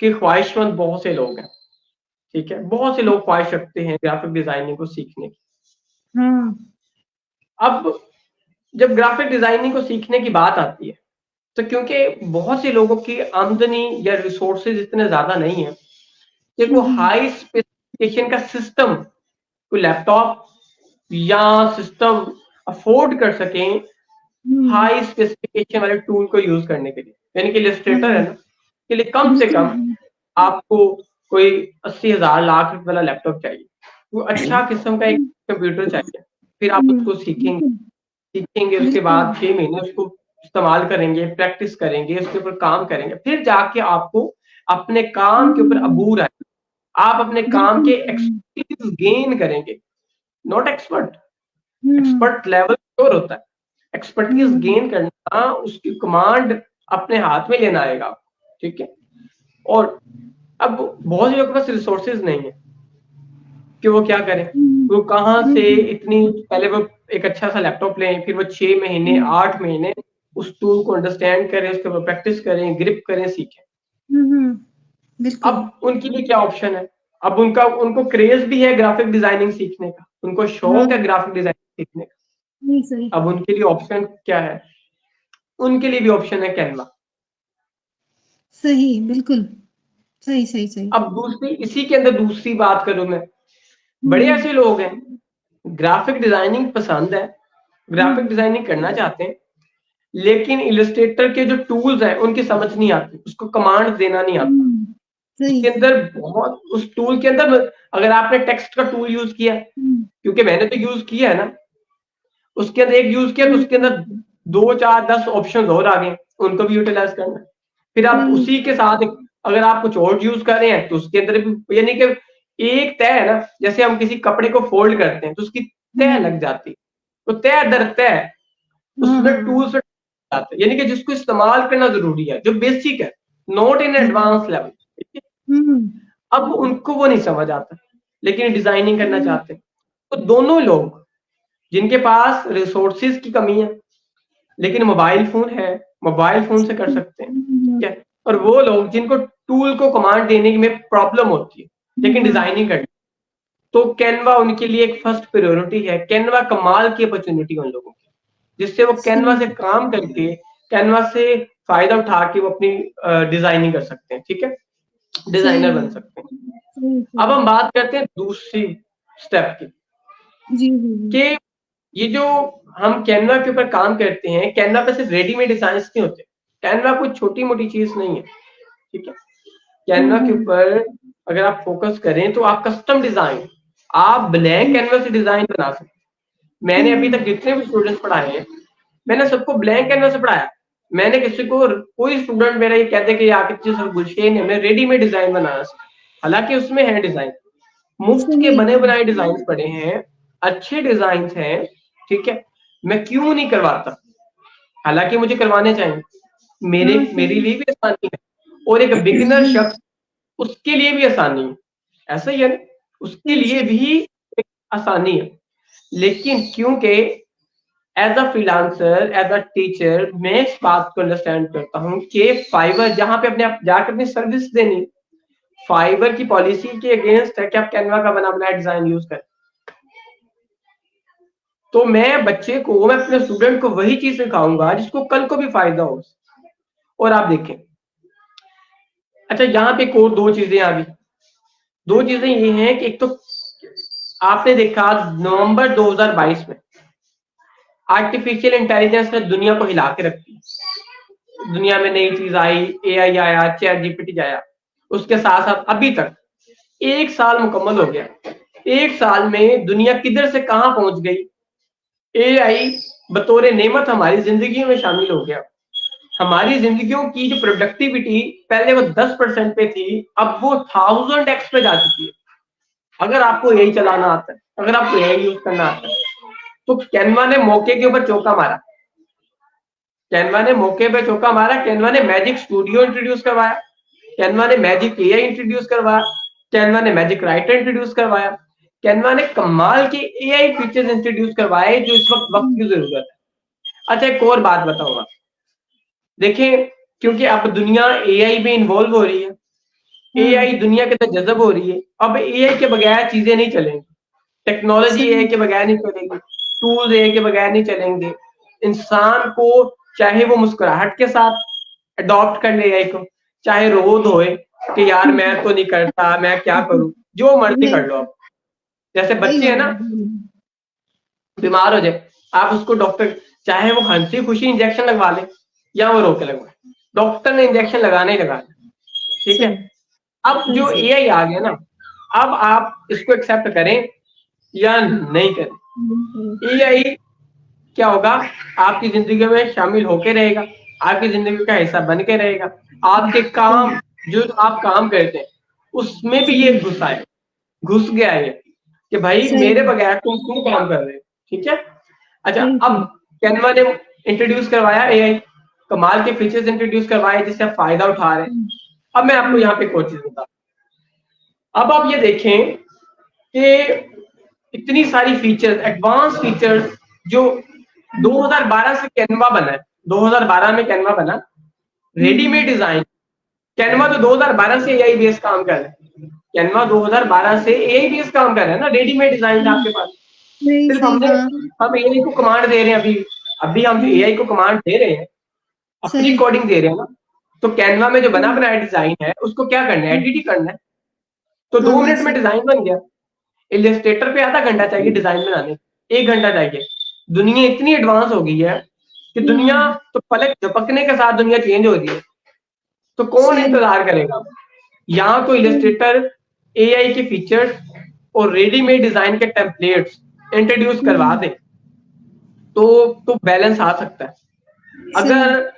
के ख्वाहिशमंद बहुत से लोग हैं, ठीक है? बहुत से लोग ख्वाहिश रखते हैं ग्राफिक डिज़ाइनिंग को सीखने की। हाँ, अब जब ग्राफिक डिज़ाइनिंग को सीखने की बात आती है, तो क्योंकि बहुत से लोगों की आमदनी या रिसोर्सेज़ इतने ज़्यादा नहीं है कि हुँ, वो हुँ, हाई स्पेसिफिकेशन का सिस्टम, कोई लैपटॉप या सिस्टम अफ़ोर्ड कर सकें, हुँ, हाई स्पेसिफिकेशन वाले टूल को यूज़ करने के लिए। यानी कि इलस्ट्रेटर है हाँ, ना, के लिए कम से बिल्कुल, कम आपको कोई 80,000 लाख रुपए वाला लैपटॉप चाहिए। वो अच्छा किस्म का एक हुँ, कंप्यूटर चाहिए। फिर आप हुँ, उसको सीखेंगे। बिल्कुल, सीखेंगे, उसके बिल्कुल, बाद 6 महीने उसको इस्तेमाल करेंगे, प्रैक्टिस करेंगे, उसके ऊपर काम करेंगे, फिर जाके आपको अपने काम के ऊपर हुँ, अबूर आए। आप अपने काम बिल्कुल, के एक्सपर्टीज़ गेन करेंगे, not expert. Hmm, expert level sure होता है। एक्सपर्टीज़ हुँ, गेन करना, उसकी कमांड अपने हाथ में लेना आएगा आपको, ठीक है? और अब बहुत से लोगों के पास रिसोर्सेज़ नहीं है कि वो क्या करें? हुँ, वो कहाँ हुँ, से हुँ, इतनी पहले वो एक अच्छा-सा लैपटॉप लें, फिर वो 6 महीने, हुँ, 8 महीने उस टूल को अंडरस्टैंड करें, उसके ऊपर प्रैक्टिस करें, ग्रिप करें, सीखें। हुँ, हुँ, बिल्कुल, अब उनके लिए क्या ऑप्शन है? अब उनको क्रेज़ भी है ग्राफिक डिज़ाइनिंग सीखने का, उनको शौक है हाँ, ग्राफिक डिज़ाइनिंग सीखने का। नहीं सही, अब उनके लिए ऑप्शन क्या है? उनके लिए भी ऑप्शन है कैनवा। सही, बिल्कुल, सही, सही, सही, अब दूसरी इसी के अंदर दूसरी बात करूँ मैं, हुँ, बड़े हुँ, ऐसे लोग हैं, ग्राफिक डिज़ाइनिंग पसंद है, हुँ, ग्राफिक डिज़ाइनिंग करना चाहते हैं, लेकिन इलस्ट्रेटर के जो टूल्स हैं, उनकी समझ नहीं आती, उसको कमांड देना नहीं आता। हुँ, सही, उसके अंदर बहुत उस टूल के अंदर अगर आपने टेक्स्ट का टूल यूज़ किया, हुँ, क्योंकि मैंने तो यूज़ किया है ना, उसके अंदर एक यूज़ किया तो हुँ, उसके अंदर 2, 4, 10 ऑप्शंस और आ गए, उनको भी यूटिलाइज़ करना है। फिर आप सही, उसी के साथ अगर आप कुछ और यूज़ कर रहे हैं, तो उसके अंदर भी यानी कि एक तह है ना, जैसे हम किसी कपड़े को फ़ोल्ड करते हैं, तो उसकी तह हुँ, लग जाती है। तो तह दर तह हाँ, उसमें हाँ, हाँ, टूल्स जाते हैं, यानी कि जिसको इस्तेमाल करना ज़रूरी है, जो बेसिक है, not in hmm, advance level, ठीक है? हुँ, अब उनको वो नहीं समझ आता, लेकिन डिज़ाइनिंग करना हुँ, चाहते हैं। तो दोनों लोग जिनके पास रिसोर्सेज़ की कमी है, लेकिन मोबाइल फ़ोन है, मोबाइल फ़ोन से कर हुँ, सकते हैं, हुँ, ठीक है? और वो लोग जिनको टूल को कमांड देने में प्रॉब्लम होती है, लेकिन हाँ, डिज़ाइनिंग करनी, तो कैनवा उनके लिए एक फर्स्ट प्रायोरिटी है। कैनवा कमाल की अपॉर्च्युनिटी है उन लोगों की, जिससे वो कैनवा सही, से काम करके, कैनवा से फ़ायदा उठा के वो अपनी डिज़ाइनिंग कर सकते हैं, ठीक है? सही डिज़ाइनर है, बन सकते हैं। सही, अब सही, हम बात करते हैं दूसरी स्टेप की, जी, जी, जी, कि ये जो हम कैनवा के ऊपर काम करते हैं, कैनवा पे सिर्फ़ रेडीमेड डिज़ाइन्स नहीं होते। कैनवा कोई छोटी-मोटी चीज़ नहीं है, ठीक है? हुँ, कैनवा के हुँ, ऊपर अगर आप फ़ोकस करें तो आप कस्टम डिज़ाइन, आप ब्लैंक हुँ, कैनवा से डिज़ाइन बना सकते हैं। मैंने अभी हुँ, तक जितने भी स्टूडेंट्स पढ़ाए हैं, मैंने सबको ब्लैंक कैनवा से पढ़ाया। मैंने किसी को कोई स्टूडेंट मेरा ये कहता है कि आके सर गुलशेन ने हमें रेडीमेड डिज़ाइन बनाना सिखाया। हालाँकि उसमें है डिज़ाइन। मुफ्त के सही, बने-बनाए डिज़ाइन्स पड़े हैं, अच्छे डिजाइन हैं, ठीक है, मैं क्यों नहीं करवाता, हालांकि मुझे करवाने चाहिए, मेरे लिए भी आसानी है और एक बिगिनर शख्स उसके लिए भी आसानी है, ऐसा ही है ना, उसके लिए भी एक आसानी है। लेकिन क्योंकि as a freelancer, as a teacher, मैं इस बात को अंडरस्टैंड करता हूँ कि फाइवर जहां पे अपने आप जाकर अपनी सर्विस देनी, फाइवर की पॉलिसी के अगेंस्ट है कि आप कैनवा का बना बनाया डिजाइन यूज करें। तो मैं बच्चे को, मैं अपने स्टूडेंट को वही चीज सिखाऊंगा जिसको कल को भी फायदा हो। और आप देखें, अच्छा यहाँ पे और दो चीजें आ गई। दो चीजें ये हैं कि एक तो आपने देखा नवंबर 2022 में आर्टिफिशियल इंटेलिजेंस ने दुनिया को हिला के रख दिया। दुनिया में नई चीज आई, एआई आया, चैट जीपीटी आया, उसके साथ साथ अभी तक 1 साल मुकम्मल हो गया। 1 साल में दुनिया किधर से कहां पहुंच गई। एआई बतौर नेमत हमारी जिंदगी में शामिल हो गया। हमारी जिंदगियों की जो प्रोडक्टिविटी पहले वो 10% पे थी, अब वो 1000x पे जा चुकी है। अगर आपको यही चलाना आता है, अगर आपको यही यूज करना आता है, तो कैनवा ने मौके के ऊपर चौका मारा। कैनवा ने मौके पे चौका मारा। कैनवा ने मैजिक स्टूडियो इंट्रोड्यूस करवाया, कैनवा ने मैजिक एआई इंट्रोड्यूस करवाया, कैनवा ने मैजिक राइटर इंट्रोड्यूस करवाया, कैनवा ने कमाल के एआई फीचर्स इंट्रोड्यूस करवाए जो इस वक्त की जरूरत है। अच्छा एक और बात बताऊंगा, देखें, क्योंकि अब दुनिया एआई में इन्वॉल्व हो रही है, एआई दुनिया के अंदर जज्ब हो रही है। अब एआई के बगैर चीजें नहीं चलेंगी, टेक्नोलॉजी एआई के बगैर नहीं चलेगी, टूल्स एआई के बगैर नहीं चलेंगे। इंसान को चाहे वो मुस्कुराहट के साथ अडॉप्ट कर ले एआई को, चाहे रोज होए कि यार मैं तो नहीं करता, मैं क्या करूं, जो मर्जी कर लो आप। जैसे बच्चे हैं ना, बीमार हो जाए, आप उसको डॉक्टर, चाहे वो हंसी खुशी इंजेक्शन लगवा ले या वो रो के लगवाए, डॉक्टर ने इंजेक्शन लगाना ही लगाना, ठीक है। अब जो एआई आ गया ना, अब आप इसको एक्सेप्ट करें या नहीं करें, एआई क्या होगा, आपकी जिंदगी में शामिल होके रहेगा, आपकी जिंदगी का हिस्सा बन के रहेगा। आपके काम, जो आप काम करते हैं उसमें भी ये घुस गया है कि भाई मेरे बगैर तुम क्यों काम कर रहे हो, ठीक है। अच्छा अब कैनवा ने इंट्रोड्यूस करवाया एआई, कमाल के फीचर्स इंट्रोड्यूस करवाए जिससे आप फायदा उठा रहे हैं। अब मैं आपको यहाँ पे कोई चीज बता, अब आप ये देखें कि इतनी सारी फीचर्स, एडवांस फीचर्स जो 2012 से कैनवा बना है, 2012 में कैनवा बना, रेडीमेड डिजाइन। कैनवा तो 2012 से एआई बेस्ड काम कर रहा है, कैनवा 2012 से एआई बेस्ड काम कर रहा है ना, रेडीमेड डिजाइन आपके पास। सिर्फ हम एआई को कमांड दे रहे हैं, अभी हम एआई को कमांड दे रहे हैं, अपनी कोडिंग दे रहे हैं ना। तो कैनवा में जो बना बनाया डिजाइन है उसको क्या करना है, एडिट करना है, तो 2 मिनट में डिजाइन बन गया। इलस्ट्रेटर पे आधा घंटा चाहिए डिजाइन बनाने, 1 घंटा चाहिए। दुनिया इतनी एडवांस हो गई है कि दुनिया तो पलक झपकने के साथ दुनिया चेंज हो रही है, तो कौन इंतजार करेगा। यहाँ तो इलस्ट्रेटर एआई के फीचर्स और रेडीमेड डिजाइन के टेम्पलेट्स इंट्रोड्यूस करवा दे तो बैलेंस आ सकता है। अगर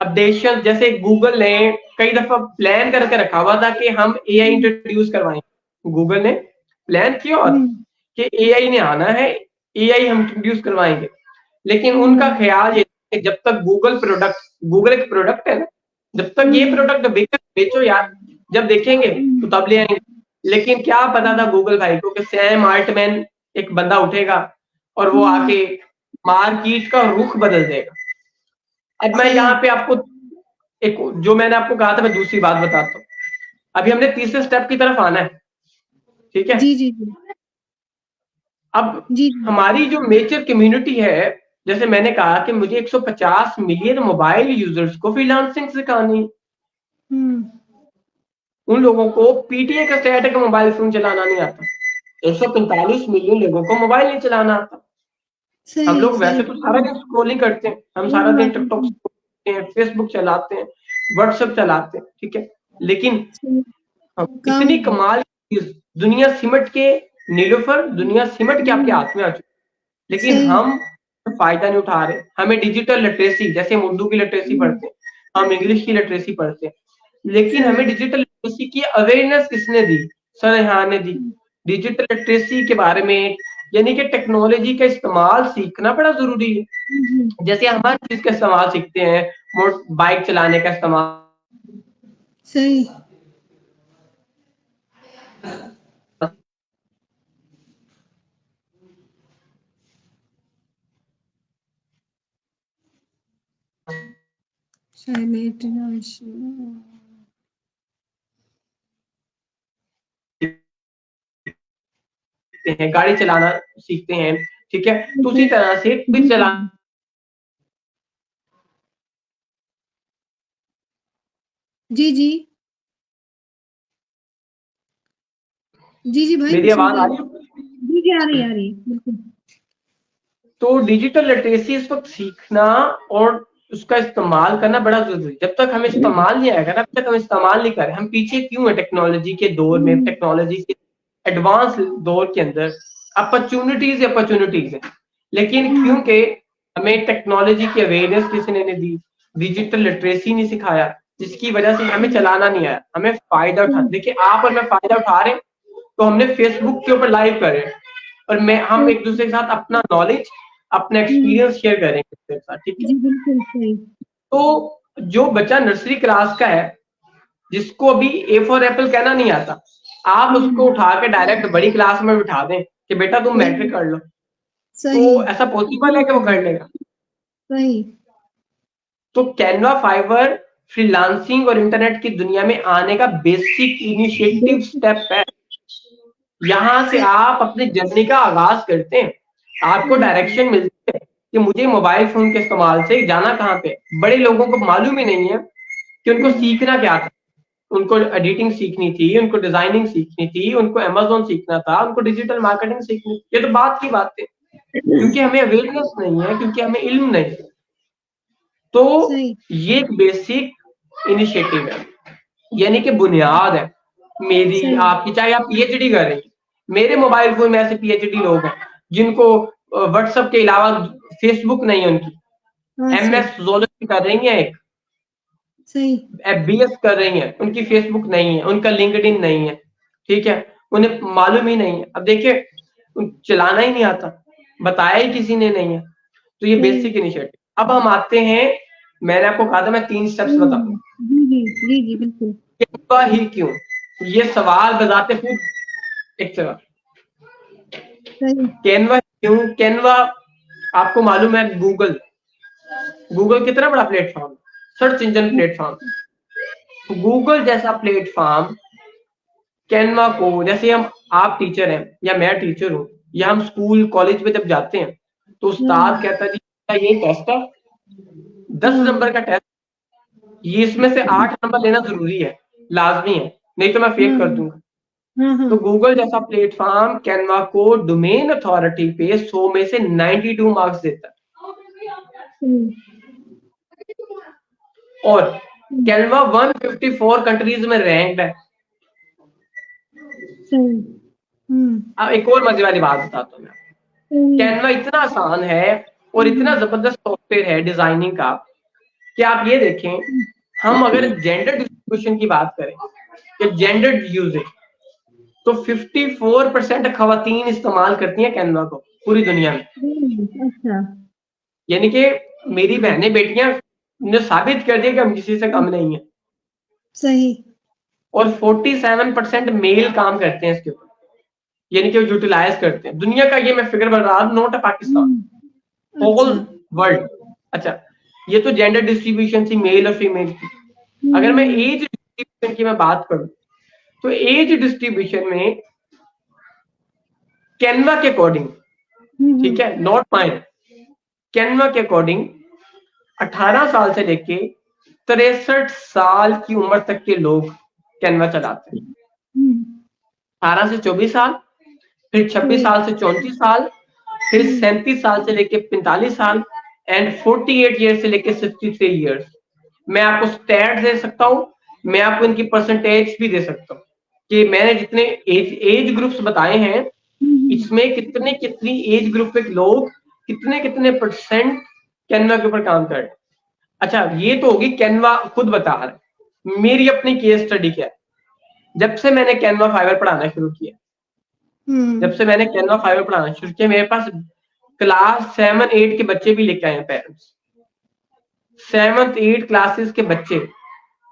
अपडेशन, जैसे गूगल ने कई दफा प्लान करके रखा हुआ था कि हम एआई इंट्रोड्यूस करवाएं, गूगल ने प्लान किया और कि एआई ने आना है, एआई हम इंट्रोड्यूस करवाएंगे, लेकिन उनका ख्याल ये कि जब तक गूगल एक प्रोडक्ट है ना, जब तक ये प्रोडक्ट बेचो यार, जब देखेंगे तो तब ले आएंगे। लेकिन क्या पता था गूगल भाई को कि सैम आल्टमैन एक बंदा उठेगा और वो आके मार्केट का रुख बदल देगा। अब मैं यहाँ पे आपको एक, जो मैंने आपको कहा था, मैं दूसरी बात बताता हूँ। अभी हमने तीसरे स्टेप की तरफ आना है, ठीक है। जी। अब हमारी जो मेजर कम्युनिटी है, जैसे मैंने कहा कि मुझे 150 मिलियन मोबाइल यूजर्स को फ्रीलांसिंग सिखानी, उन लोगों को पीटीए का स्टैटिक मोबाइल फोन चलाना नहीं आता, 145 मिलियन लोगों को मोबाइल नहीं चलाना आता। हम लोग वैसे तो सारा दिन स्क्रॉलिंग करते हैं, हम सारा दिन टिकटॉक चलाते हैं, फेसबुक चलाते हैं, व्हाट्सएप चलाते हैं, ठीक है। लेकिन इतनी कमाल दुनिया सिमट के, नीलोफर, दुनिया सिमट के आपके हाथ में आ चुकी, लेकिन हम फायदा नहीं उठा रहे। हमें डिजिटल लिटरेसी, जैसे हम उर्दू की लिटरेसी पढ़ते हैं, हम इंग्लिश की लिटरेसी पढ़ते हैं, लेकिन हमें डिजिटल लिटरेसी की अवेयरनेस किसने दी, सर यहाँ ने दी। डिजिटल लिटरेसी के बारे में यानी कि टेक्नोलॉजी का इस्तेमाल सीखना बड़ा जरूरी है। जैसे हम हर चीज का इस्तेमाल सीखते हैं, बाइक चलाने का इस्तेमाल, सही। सीखते हैं, गाड़ी चलाना सीखते हैं, ठीक है। तो उसी तरह से भी चला जी जी जी जी भाई, मेरी सुन आवाज रही आ हूँ। रही है? जी जी, आ रही है, आ रही है, बिल्कुल। तो डिजिटल लिटरेसी इस वक्त सीखना और उसका इस्तेमाल करना बड़ा जरूरी है। जब तक हमें इस्तेमाल नहीं आएगा ना, तब तक हम इस्तेमाल नहीं करें, हम पीछे क्यों है टेक्नोलॉजी के दौर में, टेक्नोलॉजी के एडवांस दौर के अंदर अपॉर्चुनिटीज है, लेकिन क्योंकि हमें टेक्नोलॉजी की अवेयरनेस किसी ने नहीं दी, डिजिटल लिटरेसी नहीं सिखाया, जिसकी वजह से हमें चलाना नहीं आया, हमें फायदा उठा। देखिए आप और मैं फायदा उठा रहे हैं, तो हमने फेसबुक के ऊपर लाइव करे और हम एक दूसरे के साथ अपना नॉलेज, अपना एक्सपीरियंस शेयर करेंगे उसके साथ, ठीक है। जी बिल्कुल सही। तो जो बच्चा नर्सरी क्लास का है, जिसको अभी ए फॉर एप्पल कहना नहीं आता, आप उसको उठा के डायरेक्ट बड़ी क्लास में बिठा दें कि बेटा तुम मैट्रिक कर लो, सही तो ऐसा पॉसिबल है कि वो कर लेगा? सही। तो कैनवा, फाइवर, फ्रीलांसिंग और इंटरनेट की दुनिया में आने का बेसिक इनिशिएटिव स्टेप है। यहाँ से आप अपनी जर्नी का आगाज करते हैं, आपको डायरेक्शन मिलती है कि मुझे मोबाइल फोन के इस्तेमाल से जाना कहाँ पे। बड़े लोगों को मालूम ही नहीं है कि उनको सीखना क्या था। उनको एडिटिंग सीखनी थी, उनको डिजाइनिंग सीखनी थी, उनको अमेज़न सीखना था, उनको डिजिटल मार्केटिंग सीखनी थी। ये तो बात की बात है, क्योंकि हमें अवेयरनेस नहीं है, क्योंकि हमें इल्म नहीं है। तो सही। ये एक बेसिक इनिशिएटिव है, यानी कि बुनियाद है मेरी सही। आपकी। चाहे आप पीएचडी कर रहे हैं, मेरे मोबाइल फोन में ऐसे पीएचडी लोग हैं जिनको व्हाट्सएप के अलावा फेसबुक नहीं है उनकी, हाँ सही। एमएस जोलॉजी कर रही है, एक सही। एफबीएस कर रही हैं, उनकी फेसबुक नहीं है, उनका लिंक्डइन नहीं है, ठीक है, उन्हें मालूम ही नहीं है। अब देखिए चलाना ही नहीं आता, बताया ही किसी ने नहीं है। तो ये सही। Basic initiative. अब हम आते हैं, मैंने आपको कहा था मैं 3 स्टेप्स बताऊंगा। जी जी जी जी बिल्कुल। कैनवा ही क्यों, ये सवाल बजाते खुद एक सवाल, सही। कैनवा क्यों? कैनवा आपको मालूम है, गूगल गूगल कितना बड़ा platform, search engine platform. Google जैसा प्लेटफॉर्म कैनवा को, जैसे आप टीचर हैं या मैं टीचर हूँ, या हम स्कूल कॉलेज में जब जाते हैं तो उस्ताद कहता है जी ये टेस्ट है, 10 नंबर का टेस्ट, ये इसमें से 8 नंबर लेना जरूरी है, लाजमी है, नहीं तो मैं फेक कर दूंगा। तो गूगल जैसा प्लेटफॉर्म कैनवा को डोमेन अथॉरिटी पे 100 में से 92 मार्क्स देता है। और कैनवा 154 कंट्रीज में रैंक्ड है। अब एक और मजे वाली बात बताता हूँ मैं, कैनवा इतना आसान है और इतना जबरदस्त सॉफ्टवेयर है डिजाइनिंग का, कि आप ये देखें, हम अगर जेंडर डिस्ट्रीब्यूशन की बात करें कि जेंडर यूजेज, तो 54% खवातीन इस्तेमाल करती हैं कैनवा को पूरी दुनिया में। अच्छा। यानी कि मेरी बहनें बेटियां ने साबित कर दिया कि हम किसी से कम नहीं है। सही। और 47% मेल काम करते हैं इसके ऊपर, यानी कि वो यूटिलाइज करते हैं। दुनिया का ये मैं फिगर बता रहा हूं, not a Pakistan, whole world. अच्छा, ये तो जेंडर डिस्ट्रीब्यूशन थी मेल और फीमेल की। अगर मैं एज डिस्ट्रीब्यूशन की मैं बात करूं, तो एज डिस्ट्रीब्यूशन में कैनवा के अकॉर्डिंग, ठीक है, नॉट माइन, कैनवा के अकॉर्डिंग 18 साल से लेके 63 साल की उम्र तक के लोग कैनवा चलाते हैं। 18 से 24 साल, फिर 26 साल से 34 साल, फिर 37 साल से लेके 45 साल, एंड 48 ईयर से लेके 63 ईयर्स। मैं आपको स्टैट दे सकता हूं, मैं आपको इनकी परसेंटेज भी दे सकता हूं कि मैंने जितने एज ग्रुप्स बताए हैं, इसमें कितने कितनी एज ग्रुप के लोग कितने कितने परसेंट कैनवा के ऊपर काम कर रहे हैं। अच्छा, ये तो होगी कैनवा खुद बता रहा है। मेरी अपनी केस स्टडी क्या है, जब से मैंने कैनवा फाइवर पढ़ाना शुरू किया, जब से मैंने कैनवा फाइवर पढ़ाना शुरू किया, मेरे पास क्लास 7-8 के बच्चे भी लेके आए हैं पेरेंट्स। 7th-8 क्लासेस के बच्चे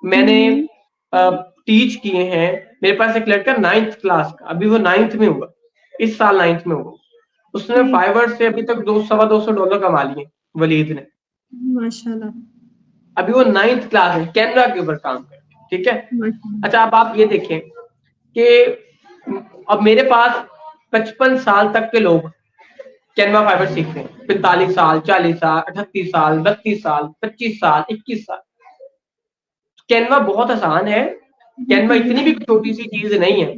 मैंने टीच किए हैं। मेरे पास एक लड़का 9th क्लास का, अभी वो 9th में हुआ, इस साल 9th में हुआ। उसने फाइवर से अभी तक $200 कमा लिए, वलीद ने, माशाल्लाह। अभी वो 9th क्लास है, कैनवा के ऊपर काम कर, ठीक है। अच्छा, अब आप ये देखें कि अब मेरे पास 55 साल तक के लोग कैनवा फाइवर सीखते हैं, 45 साल, 40 साल, 38 साल, 32 साल, 25 साल, 21 साल। कैनवा बहुत आसान है, कैनवा इतनी भी छोटी सी चीज नहीं है।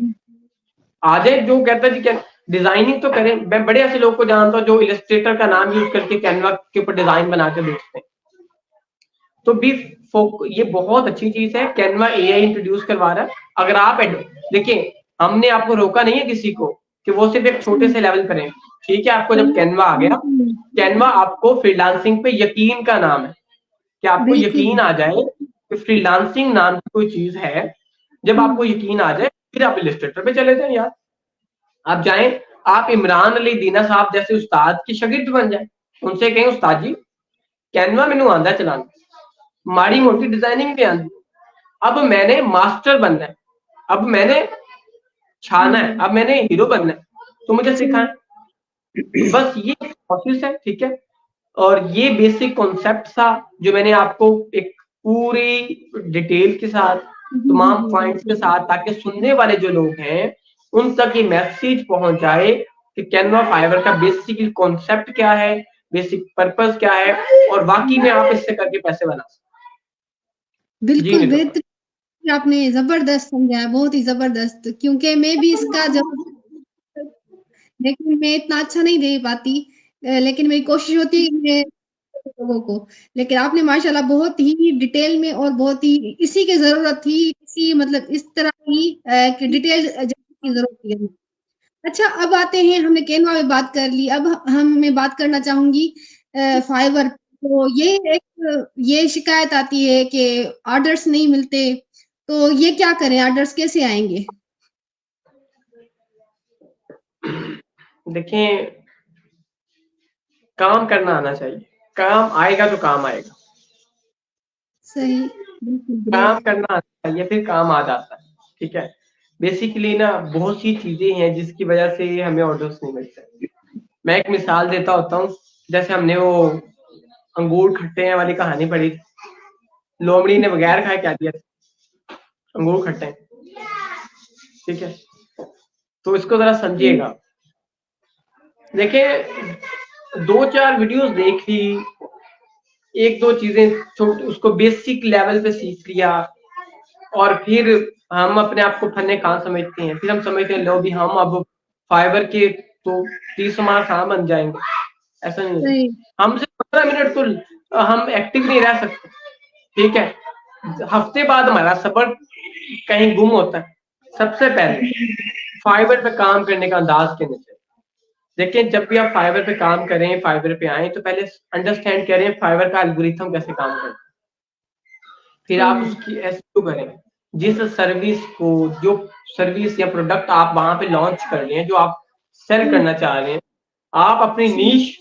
आज जो कहता है कि डिजाइनिंग तो करें, मैं बड़े ऐसे लोग को जानता हूँ जो इलस्ट्रेटर का नाम यूज करके कैनवा के ऊपर डिजाइन बना के बेचते हैं। तो भी ये बहुत अच्छी चीज है, कैनवा एआई इंट्रोड्यूस करवा रहा है। अगर आप देखिए, हमने आपको रोका नहीं है किसी को कि वो सिर्फ एक छोटे से लेवल करें, ठीक है। आपको जब कैनवा आ गया, कैनवा आपको फ्रीलांसिंग पे यकीन का नाम है, कि आपको यकीन आ जाए कि फ्रीलांसिंग नाम की कोई चीज है। जब आपको यकीन आ जाए, फिर आप इलस्ट्रेटर पे चले जाएं यार। आप जाएं, आप इमरान अली दीना साहब जैसे उस्ताद की शागिर्द बन जाए, उनसे कहें उस्ताद जी कैनवा मैनू आंदा चलाना, माड़ी मोटी डिजाइनिंग भी आती, अब मैंने मास्टर बनना है, अब मैंने छाना है, अब मैंने हीरो बनना है, तो मुझे सिखाएं। बस ये प्रोसेस है, ठीक है। और ये बेसिक कॉन्सेप्ट था जो मैंने आपको एक पूरी डिटेल के साथ, तमाम पॉइंट्स के साथ, ताकि सुनने वाले जो लोग हैं उन तक ये मैसेज पहुंच जाए कि कैनवा फाइवर का बेसिक कॉन्सेप्ट क्या है, बेसिक पर्पस क्या है, और वाकई में आप इससे करके पैसे बना सकते। बिल्कुल बेहतरीन, आपने जबरदस्त समझाया, बहुत ही जबरदस्त। क्योंकि मैं भी इसका जब लेकिन मैं इतना अच्छा नहीं दे पाती, लेकिन मेरी कोशिश होती है कि मैं लोगों को, लेकिन आपने माशाल्लाह बहुत ही डिटेल में और बहुत ही इसी की जरूरत थी, इसी मतलब इस तरह की डिटेल की जरूरत थी। अच्छा, अब आते हैं, हमने कैनवा में बात कर ली, अब मैं बात करना चाहूंगी फाइवर। तो ये शिकायत आती है कि ऑर्डर्स नहीं मिलते, तो ये क्या करें, ऑर्डर्स कैसे आएंगे? देखें, काम करना आना चाहिए, काम आएगा तो काम आएगा। सही, काम करना आना चाहिए, फिर काम आ जाता है, ठीक है। बेसिकली ना बहुत सी चीजें हैं जिसकी वजह से हमें ऑर्डर्स नहीं मिलते। मैं एक मिसाल देता होता हूँ, जैसे हमने वो अंगूर खट्टे हैं वाली कहानी पढ़ी थी, लोमड़ी ने बगैर खाए क्या दिया, अंगूर खट्टे, ठीक है। तो इसको जरा समझिएगा। देखिए, 2-4 वीडियोस देख ली, 1-2 चीजें छोटी उसको बेसिक लेवल पे सीख लिया, और फिर हम अपने आप को फन्ने कहाँ समझते हैं, फिर हम समझते हैं लो भी हम अब फाइवर के तो 30 मार्क्स हाँ बन जाएंगे। ऐसा नहीं है, हमसे 15 मिनट तो हम एक्टिव नहीं रह सकते, ठीक है। हफ्ते बाद हमारा सफर कहीं गुम होता है। सबसे पहले फाइवर पे काम करने का अंदाज कहने चाहिए। देखिए, जब भी आप फाइवर पे काम करें, फाइवर पे आए, तो पहले अंडरस्टैंड करें फाइवर का एल्गोरिथम कैसे काम करता है, फिर आप उसकी एसईओ करें। जिस सर्विस को, जो सर्विस या प्रोडक्ट आप वहां पे लॉन्च कर रहे हैं, जो आप सेल करना चाह रहे हैं, आप अपनी नीश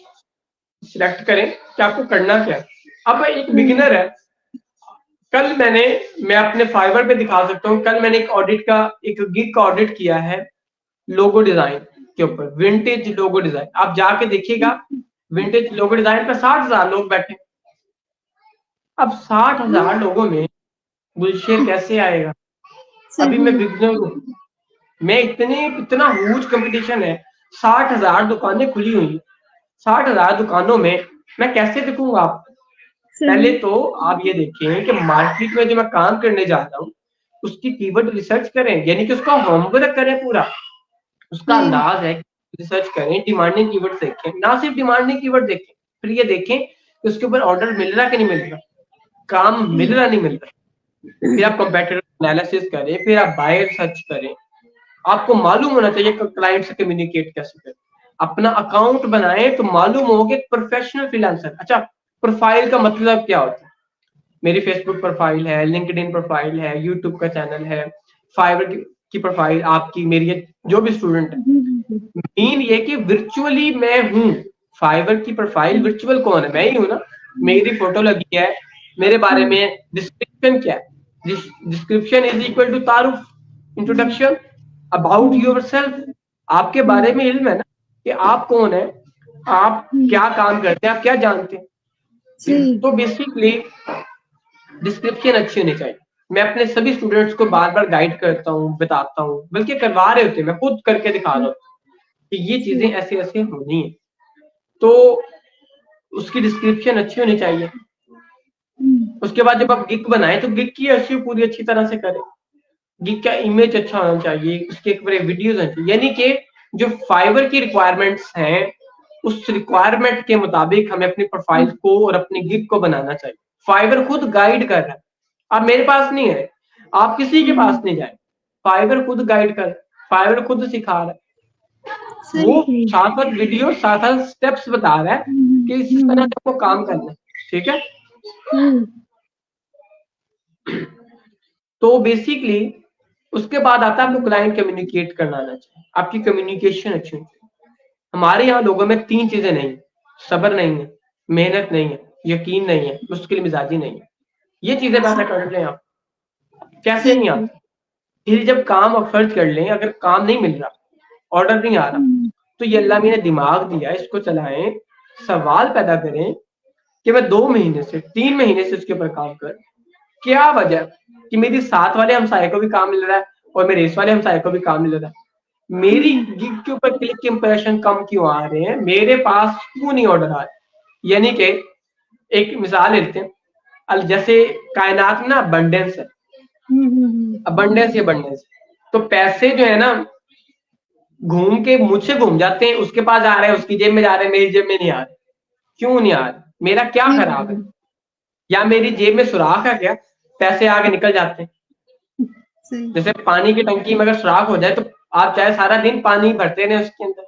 सिलेक्ट करें कि आपको करना क्या है। अब एक बिगिनर है, कल मैं अपने फाइवर पे दिखा सकता हूँ, कल मैंने एक गिग का ऑडिट किया है लोगो डिजाइन के ऊपर, विंटेज लोगो डिजाइन। आप जाके देखिएगा, विंटेज लोगो डिजाइन पे 60,000 लोग बैठे। अब 60,000 लोगों में गुलशेर कैसे आएगा? अभी मैं बिगनर हूँ, मैं इतना ह्यूज कंपटीशन है, 60,000 दुकानें खुली हुई, 60,000 दुकानों में मैं कैसे दिखूंगा आप? पहले तो आप ये देखें कि मार्केट में जो मैं काम करने जाता हूँ उसकी कीवर्ड रिसर्च करें, यानी कि उसका होमवर्क करें, पूरा उसका अंदाज है, रिसर्च करें, डिमांडिंग कीवर्ड देखें, ना सिर्फ डिमांडिंग कीवर्ड देखें, फिर ये देखें कि उसके ऊपर ऑर्डर मिल रहा कि नहीं मिल रहा, काम मिल रहा नहीं मिल रहा। फिर आप कंपेटिटर एनालिसिस करें, फिर आप बायर सर्च करें। आपको मालूम होना चाहिए कि क्लाइंट से कम्युनिकेट कैसे करें। अपना अकाउंट बनाएं तो मालूम हो कि प्रोफेशनल फ्रीलांसर। अच्छा, प्रोफाइल का मतलब क्या होता है? मेरी फेसबुक प्रोफाइल है, लिंक्डइन प्रोफाइल है, यूट्यूब का चैनल है, फाइवर की प्रोफाइल आपकी, मेरी जो भी स्टूडेंट है, मीन ये कि वर्चुअली मैं हूँ। फाइवर की प्रोफाइल वर्चुअल कौन है? मैं ही हूँ ना। मेरी फोटो लगी है, मेरे बारे में डिस्क्रिप्शन क्या है? डिस्क्रिप्शन इज इक्वल टू तारुफ, इंट्रोडक्शन अबाउट योरसेल्फ। आपके बारे में इल्म है ना कि आप कौन है, आप क्या काम करते हैं, आप क्या जानते हैं। तो बेसिकली डिस्क्रिप्शन अच्छी होनी चाहिए। मैं अपने सभी स्टूडेंट्स को बार बार गाइड करता हूँ, बताता हूँ, बल्कि करवा रहे होते हैं, मैं खुद करके दिखा रहा हूँ कि ये चीजें ऐसे ऐसे होनी है। तो उसकी डिस्क्रिप्शन अच्छी होनी चाहिए। उसके बाद जब आप गिग बनाए तो गिग की अच्छी पूरी अच्छी तरह से करें। गिग का इमेज अच्छा होना चाहिए, उसके एक बड़े वीडियोज होने चाहिए, यानी कि जो फाइवर की रिक्वायरमेंट्स हैं उस रिक्वायरमेंट के मुताबिक हमें अपनी प्रोफाइल को और अपनी गिग को बनाना चाहिए। फाइवर खुद गाइड कर रहा है, अब मेरे पास नहीं है, आप किसी के पास नहीं जाए, फाइवर खुद गाइड कर, फाइवर खुद सिखा रहा है। वो साथ साथ वीडियो साथ साथ स्टेप्स बता रहा है कि इस तरह से आपको काम करना है। ठीक है। तो बेसिकली उसके बाद आता है आपको क्लाइंट कम्युनिकेट करना आना चाहिए, आपकी कम्युनिकेशन अच्छी होनी चाहिए। हमारे यहाँ लोगों में 3 चीजें नहीं, सब्र नहीं है, मेहनत नहीं है, यकीन नहीं है, मुश्किल मिजाजी नहीं है। ये चीजें पैदा कर लें आप, कैसे नहीं आती। फिर जब काम आप खर्च कर लें, अगर काम नहीं मिल रहा, ऑर्डर नहीं आ रहा, तो ये अल्लाह ने दिमाग दिया, इसको चलाएं, सवाल पैदा करें कि मैं 2 महीने से 3 महीने से इसके ऊपर काम कर, क्या वजह कि मेरी साथ वाले हमसाये को भी काम मिल रहा है और मेरे इस वाले हमसाये को भी काम मिल रहा है, मेरी गिग के ऊपर क्लिक इंप्रेशन कम क्यों आ रहे हैं, मेरे पास क्यों नहीं ऑर्डर आ रहे। यानी कि एक मिसाल लेते हैं, जैसे कायनात में ना अबंडेंस है, अबंडेंस ही अबंडेंस, तो पैसे जो है ना घूम के मुझसे घूम जाते हैं, उसके पास आ रहे हैं, उसकी जेब में जा रहे हैं, मेरी जेब में नहीं आ रहे। क्यों नहीं आ रहे? मेरा क्या खराब है? या मेरी जेब में सुराख है क्या? पैसे आगे निकल जाते हैं। जैसे पानी की टंकी में अगर सुराख हो जाए तो आप चाहे सारा दिन पानी भरते रहे, उसके अंदर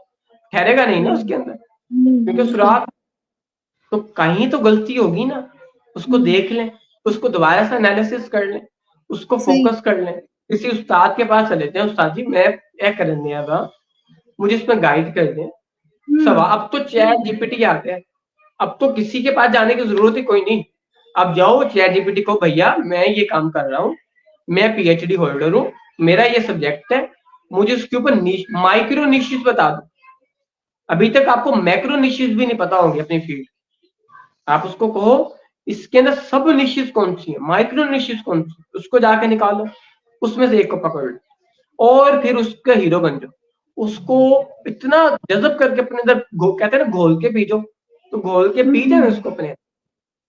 ठहरेगा नहीं ना उसके अंदर, क्योंकि सुराख। तो कहीं तो गलती होगी ना, उसको देख लें, उसको दोबारा से एनालिसिस कर लें, उसको फोकस कर लें, किसी उस्ताद के पास चले जाएं, उस्ताद जी मैं क्या करने आगा, मुझे इसमें गाइड कर दें। सवाल अब तो चैट जीपीटी आते हैं, अब तो किसी के पास जाने की जरूरत ही कोई नहीं। अब जाओ चैट जीपीटी को, भैया मैं ये काम कर रहा हूँ, मैं पीएचडी होल्डर हूँ, मेरा ये सब्जेक्ट है, मुझे उसके ऊपर माइक्रो निशिस बता दो। अभी तक आपको मैक्रो निशिस भी नहीं पता होंगे अपनी फील्ड। आप उसको कहो इसके अंदर सब निशिस कौन सी है, माइक्रो निशिस कौन सी, उसको जाके निकालो, उसमें से एक को पकड़ लो और फिर उसका हीरो बन जाओ। उसको इतना जज़ब करके अपने अंदर कहते हैं ना घोल के पी जाओ, तो घोल के पी जाए उसको अपने।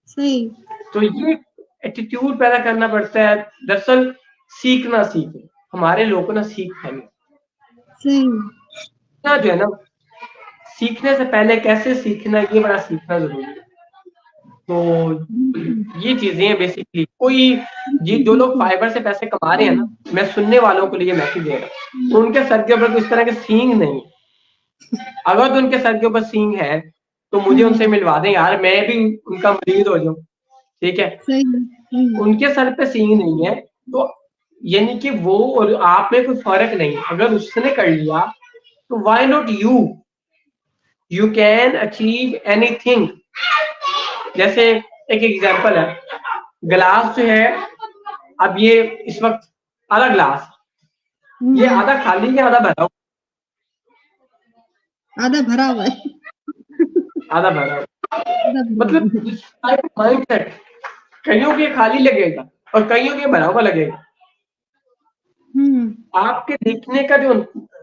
सही। तो ये एटीट्यूड पैदा करना पड़ता है। दरअसल सीखना सीखें, हमारे लोगों ना सीख है ना, जो है ना सीखने से पहले कैसे सीखना, ये बड़ा सीखना जरूरी है। तो ये चीजें बेसिकली कोई जो लोग फाइबर से पैसे कमा रहे हैं ना, मैं सुनने वालों के लिए मैसेज दे रहा हूँ, उनके सर के ऊपर इस तरह के सींग नहीं, अगर तो उनके सर के ऊपर सींग है तो मुझे उनसे मिलवा दें यार, मैं भी उनका मरीज हो जाऊं। ठीक है, उनके सर पे सींग नहीं है तो यानी कि वो और आप में कोई फर्क नहीं। अगर उसने कर लिया तो why not you can achieve anything. जैसे एक एग्जांपल है, ग्लास जो है, अब ये इस वक्त आधा ग्लास, ये आधा खाली है आधा भरा हुआ, आधा भरा हुआ है, आधा भरा हुआ, मतलब माइंडसेट, कईयों के खाली लगेगा और कईयों के भरा हुआ लगेगा। आपके देखने का जो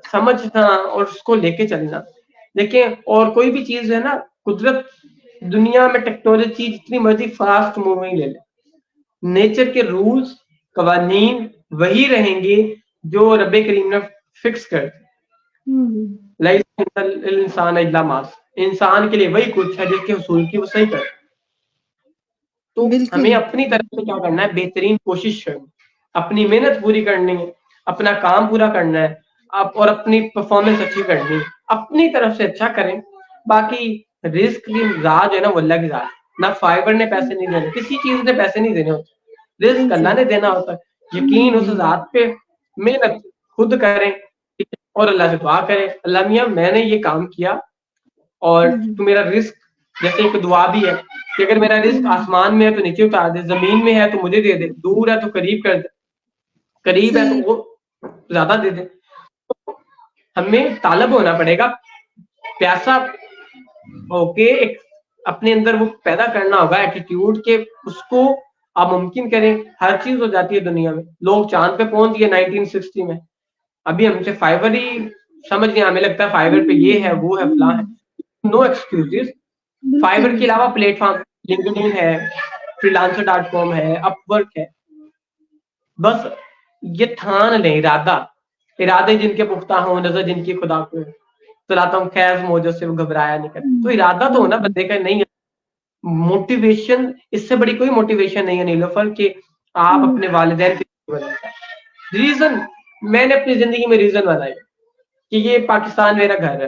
समझना और उसको लेके चलना। देखिए और कोई भी चीज है ना, कुदरत दुनिया में टेक्नोलॉजी जितनी मर्जी फास्ट मूविंग ले ले, नेचर के रूल्स कवानीन वही रहेंगे जो रब्बे करीम ने फिक्स कर दिए। इंसान इल्ला मास, इंसान के लिए वही कुछ है जिसके हुसूल की वो सही कर। तो हमें अपनी तरफ से क्या करना है, बेहतरीन कोशिश करनी, अपनी मेहनत पूरी करनी है, अपना काम पूरा करना है, और अपनी परफॉर्मेंस अच्छी करनी है, अपनी तरफ से अच्छा करें। बाकी रिस्क की राज है ना, वो अल्लाह की राज, ना फाइबर ने पैसे नहीं देने, किसी चीज ने पैसे नहीं देने होते, रिस्क अल्लाह ने देना होता है। यकीन उस जात पे, मेहनत खुद करें, और अल्लाह से दुआ करें, अल्लाह मियाँ मैंने ये काम किया और तू मेरा रिस्क, जैसे एक दुआ भी है कि अगर मेरा रिस्क आसमान में है तो नीचे उतार दे, जमीन में है तो मुझे दे दे, दूर है तो करीब कर दे, करीब है तो सही। वो ज्यादा दे दे। तो हमें तालब होना पड़ेगा, प्यासा होके एक अपने अंदर वो पैदा करना होगा एटीट्यूड के, उसको आप मुमकिन करें। हर चीज हो जाती है दुनिया में, लोग चांद पे पहुंच गए 1960 में, अभी हमसे फाइबर ही समझ नहीं, हमें लगता है फाइबर पे ये है वो है फलां है, नो एक्सक्यूजेस। बिल्कुल फाइबर के बिल्कुल। अलावा प्लेटफॉर्म लिंक्डइन है, freelancer.com है, अपवर्क है। बस ये ठान लें, इरादे जिनके पुख्ता हों, नजर जिनकी खुदा को चलाता हूँ खैज मौजों से वो घबराया नहीं करता। तो इरादा तो होना बंदे का, नहीं है मोटिवेशन, इससे बड़ी कोई मोटिवेशन नहीं है नीलोफर कि आप अपने वालिदैन के रीजन, मैंने अपनी जिंदगी में रीजन बनाया कि ये पाकिस्तान मेरा घर है,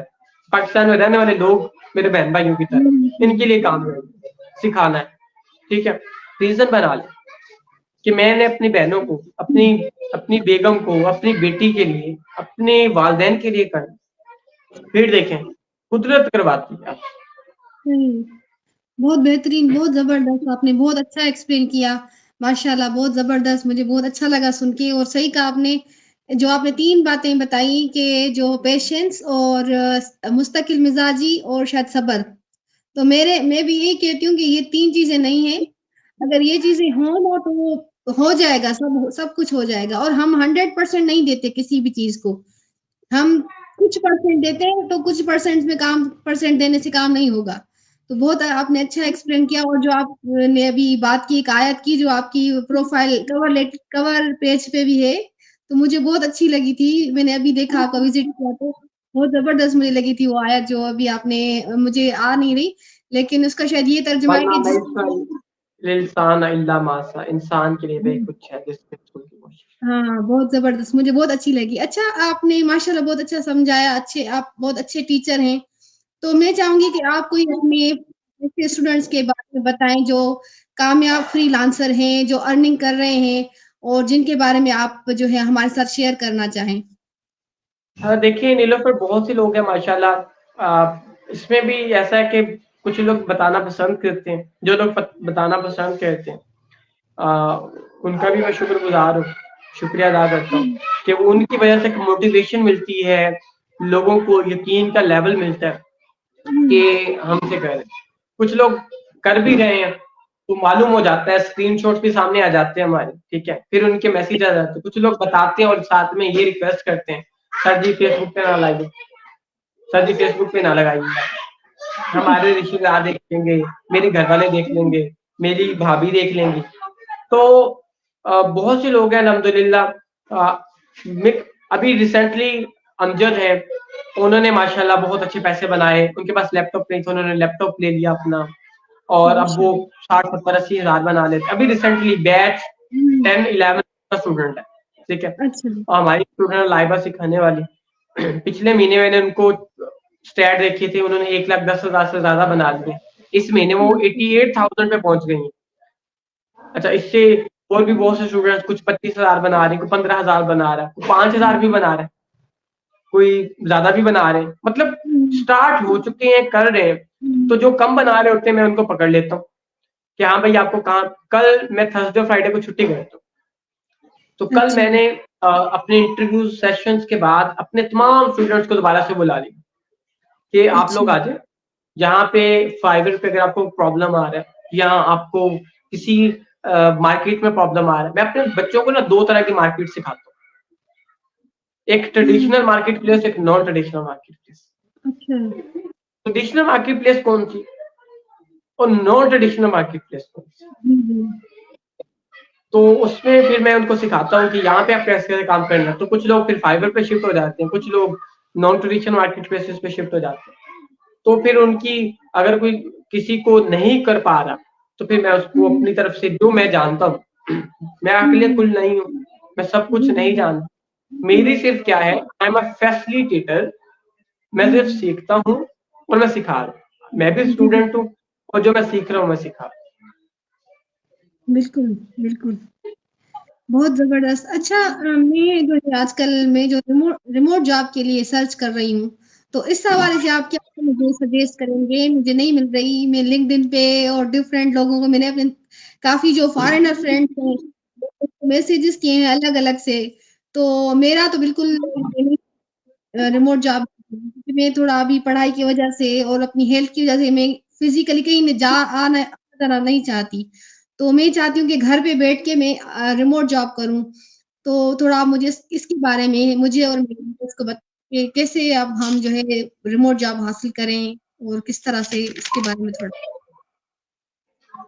पाकिस्तान में रहने वाले लोग मेरे बहन भाइयों की तरह, इनके लिए काम सिखाना है, ठीक है। रीजन बना ले कि मैंने अपनी बहनों को, अपनी अपनी बेगम को, अपनी बेटी के लिए, अपने वालिदैन के लिए करना, फिर देखें कुदरत करवाती है। सही। बहुत बेहतरीन, बहुत जबरदस्त, आपने बहुत अच्छा एक्सप्लेन किया। माशाल्लाह, बहुत जबरदस्त, मुझे बहुत अच्छा लगा सुन के। और सही कहा आपने, जो आपने 3 बातें बताई कि जो पेशेंस और मुस्तकिल मिजाजी और शायद सब्र। तो मैं भी यही कहती हूँ कि ये 3 चीजें नहीं है, अगर ये चीजें हों ना तो वो हो जाएगा, सब कुछ हो जाएगा। और हम 100% नहीं देते किसी भी चीज को, हम कुछ परसेंट देते हैं, तो कुछ परसेंट देने से काम नहीं होगा। तो बहुत आपने अच्छा एक्सप्लेन किया। और जो आपने अभी बात की एक आयत की, जो आपकी प्रोफाइल कवर पेज पे भी है, तो मुझे बहुत अच्छी लगी थी। मैंने अभी देखा, आपका विजिट किया, तो बहुत जबरदस्त मुझे लगी थी वो आयत, जो अभी आपने, मुझे आ नहीं रही, लेकिन उसका शायद ये तर्जुमा है कि इंसान इल्ला मासा, इंसान के लिए वही कुछ है जिसमें उसकी कोशिश। हाँ, बहुत जबरदस्त, मुझे बहुत अच्छी लगी। अच्छा, आपने माशाल्लाह बहुत अच्छा समझाया, आप बहुत अच्छे टीचर हैं। तो मैं चाहूंगी कि आप कोई अपने ऐसे स्टूडेंट्स के बारे में बताएं जो कामयाब फ्रीलांसर हैं, जो अर्निंग कर रहे हैं, और जिनके बारे में आप जो है हमारे साथ शेयर करना चाहें। हाँ देखिए नीलोफर, बहुत से लोग हैं माशाल्लाह, इसमें भी ऐसा है कि कुछ लोग बताना पसंद करते हैं, जो लोग बताना पसंद करते हैं उनका भी मैं शुक्रगुजार हूँ, शुक्रिया अदा करता हूँ कि उनकी वजह से मोटिवेशन मिलती है, लोगों को यकीन का लेवल मिलता है कि हमसे करें। कुछ लोग कर भी रहे हैं तो मालूम हो जाता है, स्क्रीनशॉट्स भी सामने आ जाते हैं हमारे, ठीक है, फिर उनके मैसेज आ जाते हैं। कुछ लोग बताते हैं और साथ में ये रिक्वेस्ट करते हैं, सर जी फेसबुक पे ना लगाइए, सर जी फेसबुक पे ना लगाइए, हमारे रिश्तेदार देख लेंगे, मेरे घर वाले देख लेंगे, मेरी भाभी देख लेंगी। तो बहुत से लोग हैं अल्हम्दुलिल्लाह। अभी रिसेंटली अमजद है, उन्होंने माशाल्लाह बहुत अच्छे पैसे बनाए, उनके पास लैपटॉप नहीं था, उन्होंने लैपटॉप ले लिया अपना, और अब वो 60-70-80 हजार बना लेते। अभी रिसेंटली बैच 10-11 का स्टूडेंट है, ठीक है, अच्छा। और हमारी स्टूडेंट लाइबा सिखाने वाली पिछले महीने मैंने उनको स्टैट देखी थी, उन्होंने 1,10,000 से ज्यादा बना लिए। इस महीने वो 88,000 पे पहुंच गई। अच्छा, इससे और भी बहुत से स्टूडेंट्स कुछ 25,000 बना रहे हैं, कोई 15,000 बना रहा है, कोई 5,000 भी बना रहा है, कोई ज्यादा भी बना रहे हैं। मतलब स्टार्ट हो चुके हैं, कर रहे हैं। तो जो कम बना रहे होते हैं मैं उनको पकड़ लेता हूँ कि हाँ भाई आपको कहाँ, कल मैं थर्सडे फ्राइडे को छुट्टी करता हूँ, तो कल अच्छा। मैंने अपने इंटरव्यू सेशंस के बाद अपने तमाम स्टूडेंट्स को दोबारा से बुला लिया कि आप अच्छा। लोग आ जाए यहाँ पे फाइबर पे, अगर आपको प्रॉब्लम आ रहा है या आपको किसी मार्केट में प्रॉब्लम आ रहा है। मैं अपने बच्चों को ना 2 तरह की मार्केट सिखाता हूँ, एक ट्रेडिशनल मार्केट प्लेस, एक नॉन ट्रेडिशनल मार्केट प्लेस। अच्छा। ट्रेडिशनल मार्केट प्लेस कौन सी और नॉन ट्रेडिशनल मार्केट प्लेस कौन सी, तो उसमें फिर मैं उनको सिखाता हूँ कि यहाँ पे आप कैसे कैसे काम करना है। तो कुछ लोग फिर फाइबर पे शिफ्ट हो जाते हैं, कुछ लोग नॉन ट्रेडिशनल मार्केट प्लेसेस पे शिफ्ट हो जाते हैं। तो फिर उनकी, अगर कोई किसी को नहीं कर पा रहा तो फिर मैं उसको अपनी तरफ से जो मैं जानता हूँ, मैं अकेले कुल नहीं हूँ, मैं सब कुछ नहीं जानता। मेरी सिर्फ क्या है, आई एम अ फैसिलिटेटर, मैं सिर्फ सीखता हूँ और मैं सिखा रहा हूँ। मैं भी स्टूडेंट हूँ और जो मैं सीख रहा हूँ मैं सिखा रहा हूँ। बिल्कुल बिल्कुल। बहुत ज़बरदस्त। अच्छा मैं जो है आजकल मैं जो रिमोट जॉब के लिए सर्च कर रही हूँ, तो इस हवाले से आप क्या मुझे सजेस्ट करेंगे? मुझे नहीं मिल रही, मैं लिंक्डइन पे और डिफरेंट लोगों को मैंने अपने काफ़ी जो फॉरेनर फ्रेंड्स हैं, मैसेजेस किए हैं अलग-अलग से, तो मेरा तो बिल्कुल रिमोट जॉब क्योंकि मैं थोड़ा अभी पढ़ाई की वजह से और अपनी हेल्थ की वजह से मैं फिज़िकली कहीं न जा आना जाना नहीं चाहती। तो मैं चाहती हूँ कि घर पे बैठ के मैं रिमोट जॉब करूँ। तो थोड़ा आप मुझे इसके बारे में मुझे और मेरे दोस्त को कि कैसे अब हम जो है रिमोट जॉब हासिल करें और किस तरह से इसके बारे में थोड़ा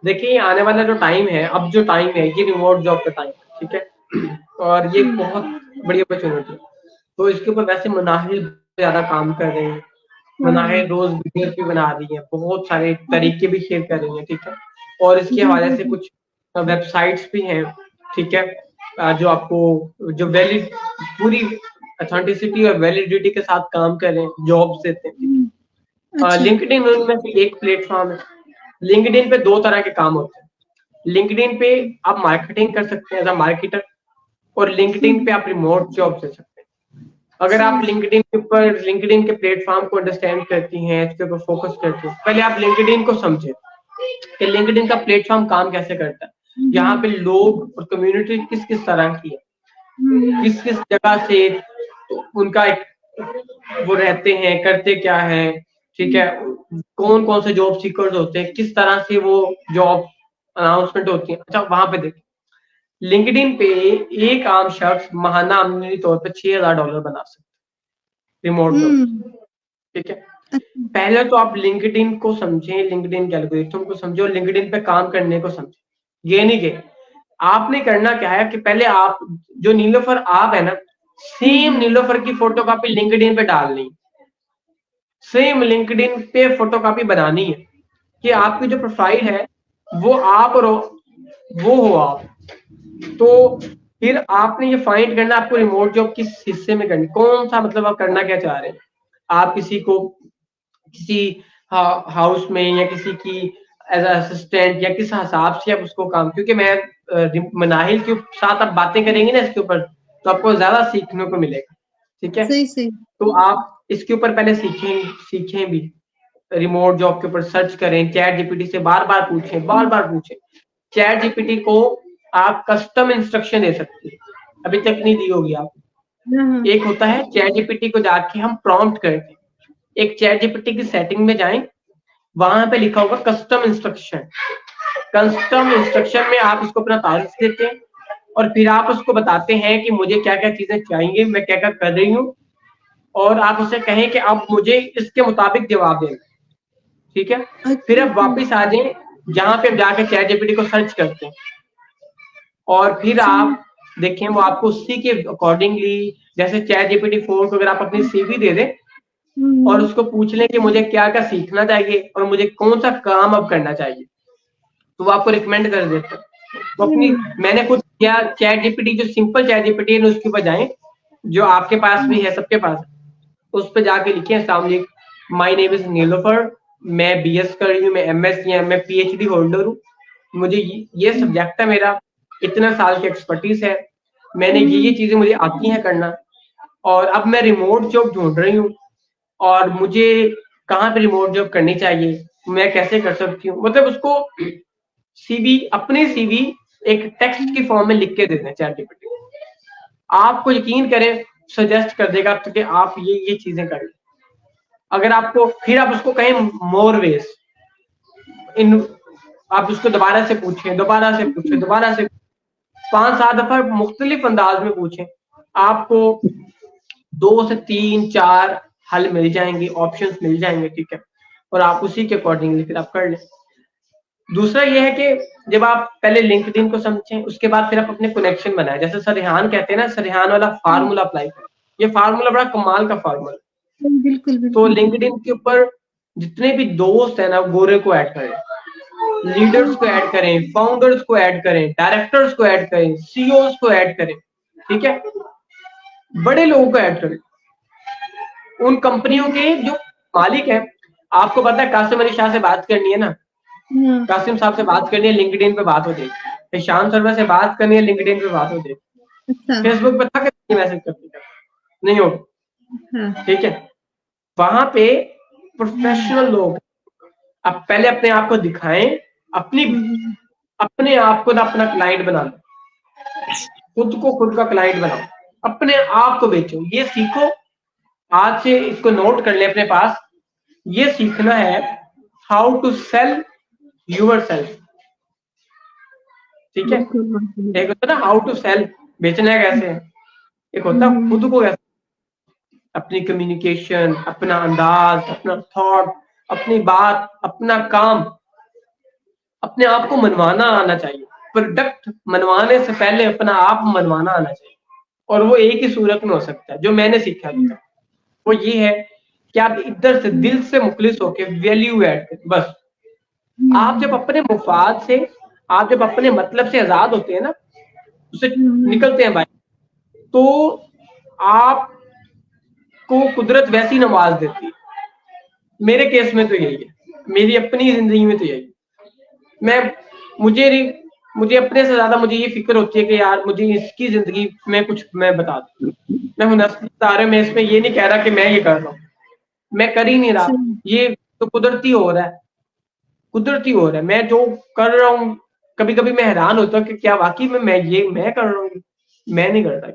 देखिए आने वाला जो टाइम है, अब जो टाइम है ये रिमोट जॉब का टाइम है, ठीक है? और ये हुँ, बहुत बड़ी अपॉर्चुनिटी है। तो इसके ऊपर वैसे मनाहिल ज़्यादा काम कर रहे हैं। हाँ। मनाहिल रोज़ वीडियोज़ भी बना रही हैं, बहुत सारे तरीके भी शेयर कर रही हैं, ठीक है? और इसके जी, हवाले जी, से जी। कुछ वेबसाइट्स भी हैं, ठीक है? जो आपको जो वैलिड पूरी ऑथेंटिसिटी और वैलिडिटी के साथ काम कर रहे हैं, जॉब्स देते हैं, ठीक हुँ, है? अच्छा। लिंक्डइन उनमें से एक प्लेटफ़ॉर्म है। लिंक्डइन पे 2 तरह के काम होते हैं। लिंक्डइन पे आप मार्केटिंग कर सकते हैं एज़ अ मार्केटर और हुँ, लिंक्डइन पे आप रिमोट जॉब दे सकते हैं। अगर सही आप लिंक्डइन के प्लेटफ़ॉर्म को अंडरस्टैंड करती हैं, इसके ऊपर फ़ोकस करती हैं, पहले आप लिंक्डइन को समझें कि लिंक्डइन का प्लेटफ़ॉर्म काम कैसे करता है। जी। यहाँ पे लोग और कम्युनिटी किस-किस तरह की है, हुँ, हुँ। किस-किस जगह से उनका एक वो रहते हैं, करते क्या हैं, ठीक हुँ, है? कौन-कौन से जॉब सीकर्स होते हैं, किस तरह से वो जॉब अनाउंसमेंट होती है। अच्छा वहाँ पे देखें, लिंक्डइन पे एक आम शख्स माहाना आमदनी तौर पे $6000 बना सकता है, रिमोट जॉब से, हुँ, ठीक है? अच्छा। पहले तो आप लिंक्डइन को समझें, लिंक्डइन के एल्गोरिथम को समझें और लिंक्डइन पे काम करने को समझें। ये नहीं कि आपने करना क्या है कि पहले आप जो नीलोफर आप है ना, हुँ, सेम हुँ। नीलोफर की फोटोकॉपी लिंक्डइन पे डालनी है। सेम लिंक्डइन पे फोटोकॉपी बनानी है कि आपकी जो प्रोफाइल है वो आप और वो हो आप। तो फिर आपने ये फाइंड करना आपको रिमोट जॉब किस हिस्से में करनी, कौन सा मतलब आप करना क्या चाह रहे हैं। आप किसी को किसी हाउस में या किसी की एज असिस्टेंट या किस हिसाब से आप उसको काम, क्योंकि मैं मनाहिल के साथ आप बातें करेंगे ना इसके ऊपर तो आपको ज्यादा सीखने को मिलेगा, ठीक है? सही, सही। तो आप इसके ऊपर पहले सीखें भी, रिमोट जॉब के ऊपर सर्च करें, चैट जीपीटी से बार हुँ, बार पूछें। चैट जीपीटी को आप कस्टम इंस्ट्रक्शन दे सकते हैं, अभी तक नहीं दी होगी आप। हाँ, हाँ। एक होता है चैट जीपीटी को जाके हम प्रॉम्प्ट करते हैं, एक चैट जीपीटी की सेटिंग में जाएं, वहां पे लिखा होगा कस्टम इंस्ट्रक्शन। कस्टम इंस्ट्रक्शन में आप उसको अपना तारीफ देते हैं और फिर आप उसको बताते हैं कि मुझे क्या क्या चीजें चाहिए, मैं क्या क्या कर रही हूँ, और आप उसे कहें कि अब मुझे इसके मुताबिक जवाब देना, ठीक है? फिर अच्छा, अब अच्छा। वापस आ जाएं जहां पे हम जाके चैट जीपीटी को सर्च करते हैं और फिर सही। आप देखें वो आपको उसी के अकॉर्डिंगली, जैसे चैट जीपीटी 4 को अगर आप अपनी सीवी दे दें हुँ, और हुँ। उसको पूछ लें कि मुझे क्या क्या सीखना चाहिए और मुझे कौन सा काम अब करना चाहिए, तो वो आपको रिकमेंड कर देता है। तो अपनी हुँ, मैंने खुद किया, चैट जीपीटी जो सिंपल चैट जीपीटी है उसके ऊपर जाएं, जो आपके पास भी हुँ। है, सबके पास है। उस पे जाके लिखे अस्सलाम वालेकुम, माय नेम इज नीलोफर, मैं बीएस कर रही हूँ, मैं एमएस या मैं पीएचडी होल्डर हूँ, मुझे ये हुँ, सब्जेक्ट है मेरा, इतना साल की एक्सपर्टीज है, मैंने ये हुँ। चीजें मुझे आती हैं करना, और अब मैं रिमोट जॉब ढूंढ रही हूँ और मुझे कहाँ पे रिमोट जॉब करनी चाहिए, मैं कैसे कर सकती हूँ, मतलब उसको सीवी, अपनी सीवी एक टेक्स्ट की फॉर्म में लिख के दे दें चैट जीपीटी को। आपको यकीन करें सजेस्ट कर देगा तो कि आप ये चीजें करें। अगर आपको फिर आप उसको कहें मोर वेज इन, आप उसको दोबारा से पूछें, दोबारा से पूछें, हुँ, दोबारा से 5-7 दफा मुख्तलिफ अंदाज में पूछें, आपको 2 से 3-4 हल मिल जाएंगे, ऑप्शंस मिल जाएंगे, ठीक है? और आप उसी के अकॉर्डिंगली फिर आप कर लें। दूसरा ये है कि जब आप पहले लिंक्डइन को समझें, उसके बाद फिर आप अपने कनेक्शन बनाएं, जैसे सरहान कहते हैं ना, सरहान वाला हुँ। फार्मूला अप्लाई करें। ये फार्मूला बड़ा कमाल का फार्मूला। बिल्कुल, तो बिल्कुल। लिंक्डइन के ऊपर जितने भी दोस्त हैं ना, गोरे को ऐड करें, लीडर्स हुँ, को ऐड करें, फाउंडर्स को ऐड करें, डायरेक्टर्स को ऐड करें, सीईओज को ऐड करें, ठीक है? बड़े लोगों को ऐड करें, उन कंपनियों सही। के जो मालिक हैं। आपको पता है कासिम अली शाह से बात करनी है ना, हाँ, कासिम साहब से बात करनी है, लिंक्डइन पे बात हो जाएगी। ईशान शर्मा से बात करनी है, लिंक्डइन पे बात हो जाएगी। अच्छा। फेसबुक पे था कि मैसेज करती नहीं होगी, हाँ। ठीक है। वहां पे प्रोफेशनल लोग, आप पहले अपने आप को दिखाएं, अपने आप को ना अपना क्लाइंट बना लो, खुद को खुद का क्लाइंट बनाओ, अपने आप को बेचो, ये सीखो। आज से इसको नोट कर ले अपने पास, ये सीखना है how to sell yourself, ठीक है। बिल्कुल बिल्कुल। एक होता है ना हाउ टू सेल, बेचना है कैसे, एक होता है खुद को कैसे, अपनी कम्युनिकेशन, अपना अंदाज, अपना थॉट, अपनी बात, अपना काम, अपने आप को मनवाना आना चाहिए। प्रोडक्ट मनवाने से पहले अपना आप मनवाना आना चाहिए, और वो एक ही सूरत में हो सकता है जो मैंने सीखा अभी तक, वो ये है कि आप इधर से दिल से मुखलिस होके वैल्यू ऐड करें बस। आप जब अपने मुफाद से, आप जब अपने मतलब से आजाद होते हैं ना, उससे निकलते हैं भाई, तो आपको कुदरत वैसी नवाज देती है। मेरे केस में तो यही है, मेरी अपनी जिंदगी में तो यही है। मैं मुझे अपने से ज्यादा मुझे ये फिक्र होती है कि यार मुझे इसकी जिंदगी में कुछ मैं बता दूं। मैं हुनर बता रहा, मैं इसमें ये नहीं कह रहा कि मैं ये कर रहा हूँ, मैं कर ही नहीं रहा, ये तो कुदरती हो रहा है, कुदरती हो रहा है। मैं जो कर रहा हूँ, कभी कभी मैं हैरान होता हूँ कि क्या वाकई में मैं कर रहा हूँ, मैं नहीं कर रहा,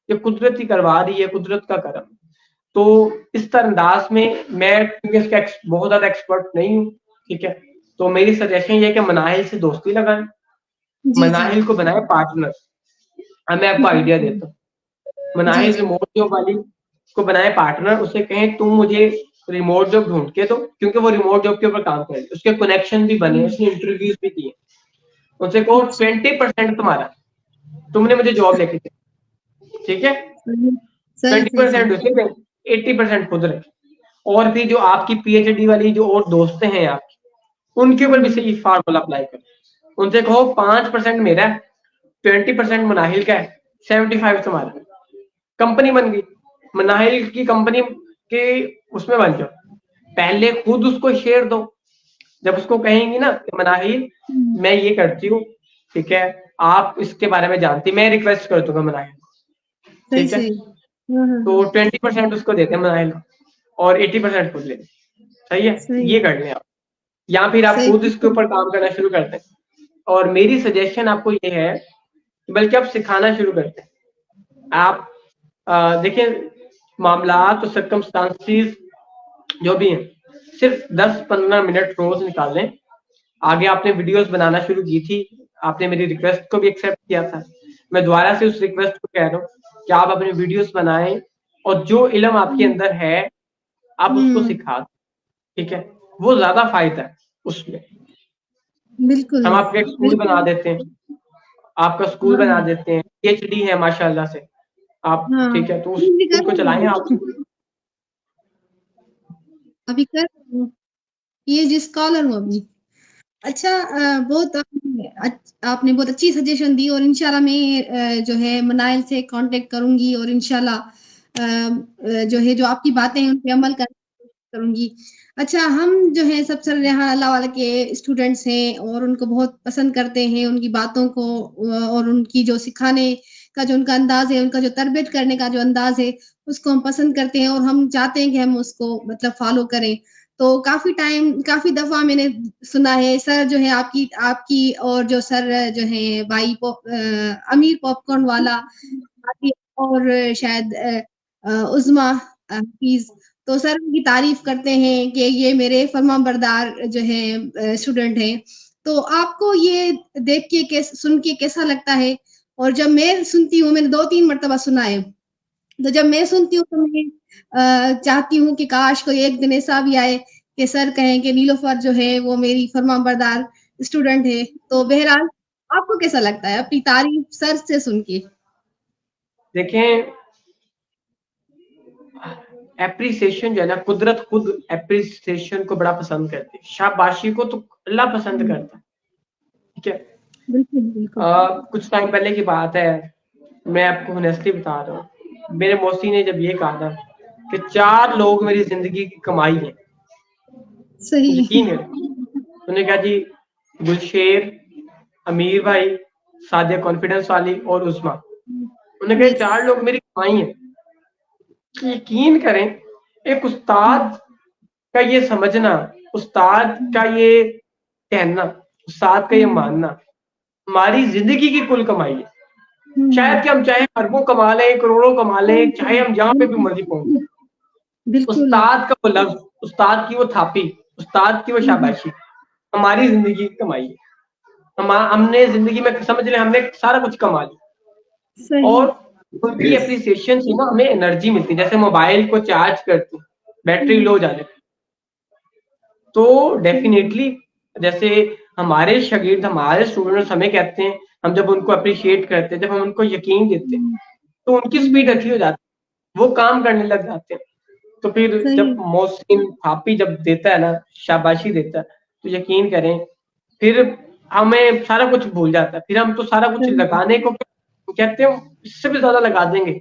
ये कुदरत ही करवा रही है, कुदरत का करम। तो इस तरह अंदाज में मैं, क्योंकि इसका बहुत ज्यादा एक्सपर्ट नहीं हूँ, ठीक है, तो मेरी सजेशन ये है कि मनाहिल से दोस्ती लगाएं, जी जी। मनाहिल को बनाए पार्टनर। अब मैं आपको आइडिया देता हूँ, जी मनाहिल जी। रिमोट जॉब वाली को बनाए पार्टनर, उसे कहें तुम मुझे रिमोट जॉब ढूंढ के दो, क्योंकि वो रिमोट जॉब के ऊपर काम करे, उसके कनेक्शन भी बने, उसने इंटरव्यूज भी किए, उनसे कहो 20% तुम्हारा, तुमने मुझे जॉब लेके दी, ठीक है, सही सही सही 20% उसे 80% खुद रखे। और भी जो आपकी पीएचडी वाली जो और दोस्त हैं आपकी, उनके ऊपर भी सही फार्मूला अप्लाई करो, उनसे कहो 5% मेरा है, 20% मनाहिल का है, 75 तुम्हारा, कंपनी बन गई। मनाहिल की कंपनी के उसमें बन जाओ, पहले खुद उसको शेयर दो। जब उसको कहेंगी ना कि मनाहिल मैं ये करती हूँ, ठीक है, आप इसके बारे में जानती, मैं रिक्वेस्ट कर दूंगा मनाहिल, सही ठीक है, सही। तो 20% उसको देते हैं मनाहिल और 80% खुद लेते, सही है, सही ये कर लें आप, या फिर आप खुद सही। इसके ऊपर काम करना शुरू करते हैं। और मेरी सजेशन आपको ये है कि बल्कि आप सिखाना शुरू करते हैं। आप देखिए, मामलात और सर्कमस्टांसिस जो भी हैं, सिर्फ 10-15 मिनट रोज निकाल लें। आगे आपने वीडियोस बनाना शुरू की थी, आपने मेरी रिक्वेस्ट को भी एक्सेप्ट किया था, मैं दोबारा से उस रिक्वेस्ट को कह रहा हूँ कि आप अपने वीडियोस बनाएं, और जो इल्म आपके अंदर है आप उसको सिखा, ठीक है, वो ज्यादा फायदा है उसमें। बिल्कुल हम आपका एक स्कूल बना बिल्कुल। देते हैं, आपका स्कूल हाँ बना देते हैं, पीएचडी है माशाल्लाह से आप, हाँ। ठीक है, तो उस अभी स्कूल कर को रही चलाएं हूँ। आप। अभी कर रही हूँ। ये जिस स्कॉलर हूँ अभी। अच्छा, बहुत आपने बहुत अच्छी सजेशन दी, और इंशाल्लाह मैं जो है मनाइल से कांटेक्ट करूंगी, और इंशाल्लाह जो है जो आपकी बातें हैं उन पे अमल करूंगी। अच्छा, हम जो है सबसे यहाँ अल्लाह वाला के स्टूडेंट्स हैं, और उनको बहुत पसंद करते हैं, उनकी बातों को, और उनकी जो सिखाने का जो उनका अंदाज है, उनका जो तरबियत करने का जो अंदाज है, उसको हम पसंद करते हैं, और हम चाहते हैं कि हम उसको मतलब फॉलो करें। तो काफी दफा मैंने सुना है सर जो है आपकी आपकी और जो सर जो है भाई अमीर पॉपकॉर्न वाला, और शायद उज़मा हफीज, तो सर उनकी तारीफ करते हैं कि ये मेरे फरमाबरदार जो है स्टूडेंट हैं। तो आपको ये देख के सुन के कैसा लगता है? और जब मैं सुनती हूँ, मैंने 2-3 मर्तबा सुना है, तो जब मैं सुनती हूँ तो मैं चाहती हूँ कि काश कोई एक दिन ऐसा भी आए कि सर कहें कि नीलोफर जो है वो मेरी फरमाबरदार स्टूडेंट है। तो बहरहाल आपको कैसा लगता है अपनी तारीफ सर से सुन के? देखें, एप्रिसिएशन जो है ना, कुदरत खुद एप्रिसिएशन को बड़ा पसंद करती है, शाबाशी को तो अल्लाह पसंद करता है, ठीक है। बिल्कुल बिल्कुल। कुछ टाइम पहले की बात है, मैं आपको ऑनेस्टली बता रहा हूँ, मेरे मौसी ने जब ये कहा था कि 4 लोग मेरी जिंदगी की कमाई है, सही। यकीन है, उन्होंने कहा जी गुलशेर, अमीर भाई, सादिया कॉन्फिडेंस वाली और उस्मा। उन्होंने कहा 4 लोग मेरी कमाई है। यकीन करें, एक उस्ताद का ये समझना, उस्ताद का ये कहना, उस्ताद का ये मानना हमारी जिंदगी की कुल कमाई है। शायद कि हम चाहे अरबों कमा लें, करोड़ों कमा लें, चाहे हम जहां पे भी मर्जी पहुंचे, उस्ताद का वो लफ्ज, उस्ताद की वो थापी, उस्ताद की वो शाबाशी हमारी जिंदगी की कमाई है। हमने जिंदगी में समझ लें हमने सारा कुछ कमा लिया, और उनकी एप्रिसिएशन से ना हमें एनर्जी मिलती है। जैसे मोबाइल को चार्ज करते बैटरी लो जाने पे, तो डेफिनेटली जैसे हमारे शागिर्द, हमारे स्टूडेंट्स हमें कहते हैं, हम जब उनको अप्रिशिएट करते हैं, जब हम उनको यकीन देते हैं, तो उनकी स्पीड अच्छी हो जाती है, वो काम करने लग जाते हैं। तो फिर जब मोहसिन थापी जब देता है ना, शाबाशी देता है, तो यकीन करें फिर हमें सारा कुछ भूल जाता है। फिर हम तो सारा कुछ लगाने को कहते हैं, इससे भी ज्यादा लगा देंगे।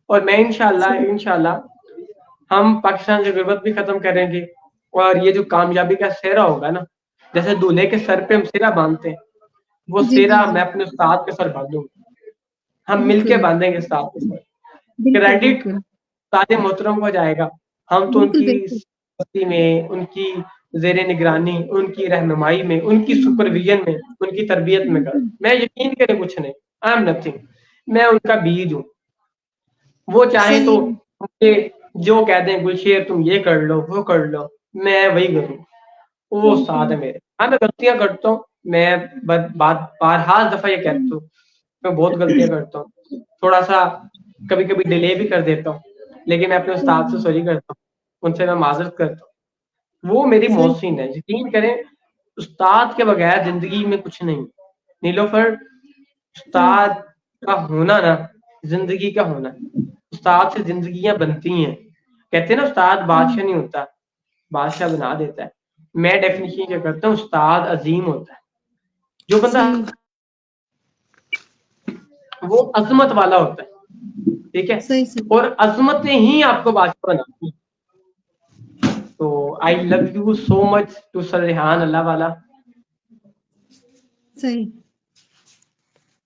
और मैं इंशाल्लाह हम पाकिस्तान से गुर्बत भी खत्म करेंगे, और ये जो कामयाबी का सेहरा होगा ना, जैसे दूल्हे के सर पे हम सेहरा बांधते हैं, वो सेहरा मैं अपने उस्ताद के सर बांधूंगा। हम मिलके बांधेंगे उस्ताद के सर। क्रेडिट उस्ताद मोहतरम को जाएगा। हम तो उनकी सख्ती में, उनकी ज़ेरे निगरानी, उनकी रहनुमाई में, उनकी सुपरविजन में, उनकी तरबियत में कर, मैं यकीन करें कुछ नहीं, आई एम नथिंग, मैं उनका बीज हूँ। वो चाहे तो मुझे जो कह दें, गुलशेर तुम ये कर लो, वो कर लो, मैं वही करूँ, वो साथ है मेरे। हाँ, मैं गलतियां करता हूँ, मैं बारहा दफा ये कहता हूँ, मैं बहुत गलतियां करता हूँ, थोड़ा सा कभी कभी डिले भी कर देता हूँ, लेकिन मैं अपने उस्ताद से सॉरी करता हूँ, उनसे मैं माजरत करता हूँ। वो मेरी मोहसिन है, यकीन करें, उस्ताद के बगैर जिंदगी में कुछ नहीं। नीलोफर, उस्ताद का होना ना जिंदगी का होना, उस्ताद से जिंदगियां बनती हैं। कहते हैं ना, उस्ताद बादशाह नहीं होता, बादशाह बना देता है। मैं डेफिनेशन क्या करता हूँ, उस्ताद अजीम होता है। जो बंदा वो अजमत वाला होता है, ठीक है, और अजमतें ही आपको बादशाह बनाती हैं। तो I love you so much too sir Rehan अल्लाह वाला। सही,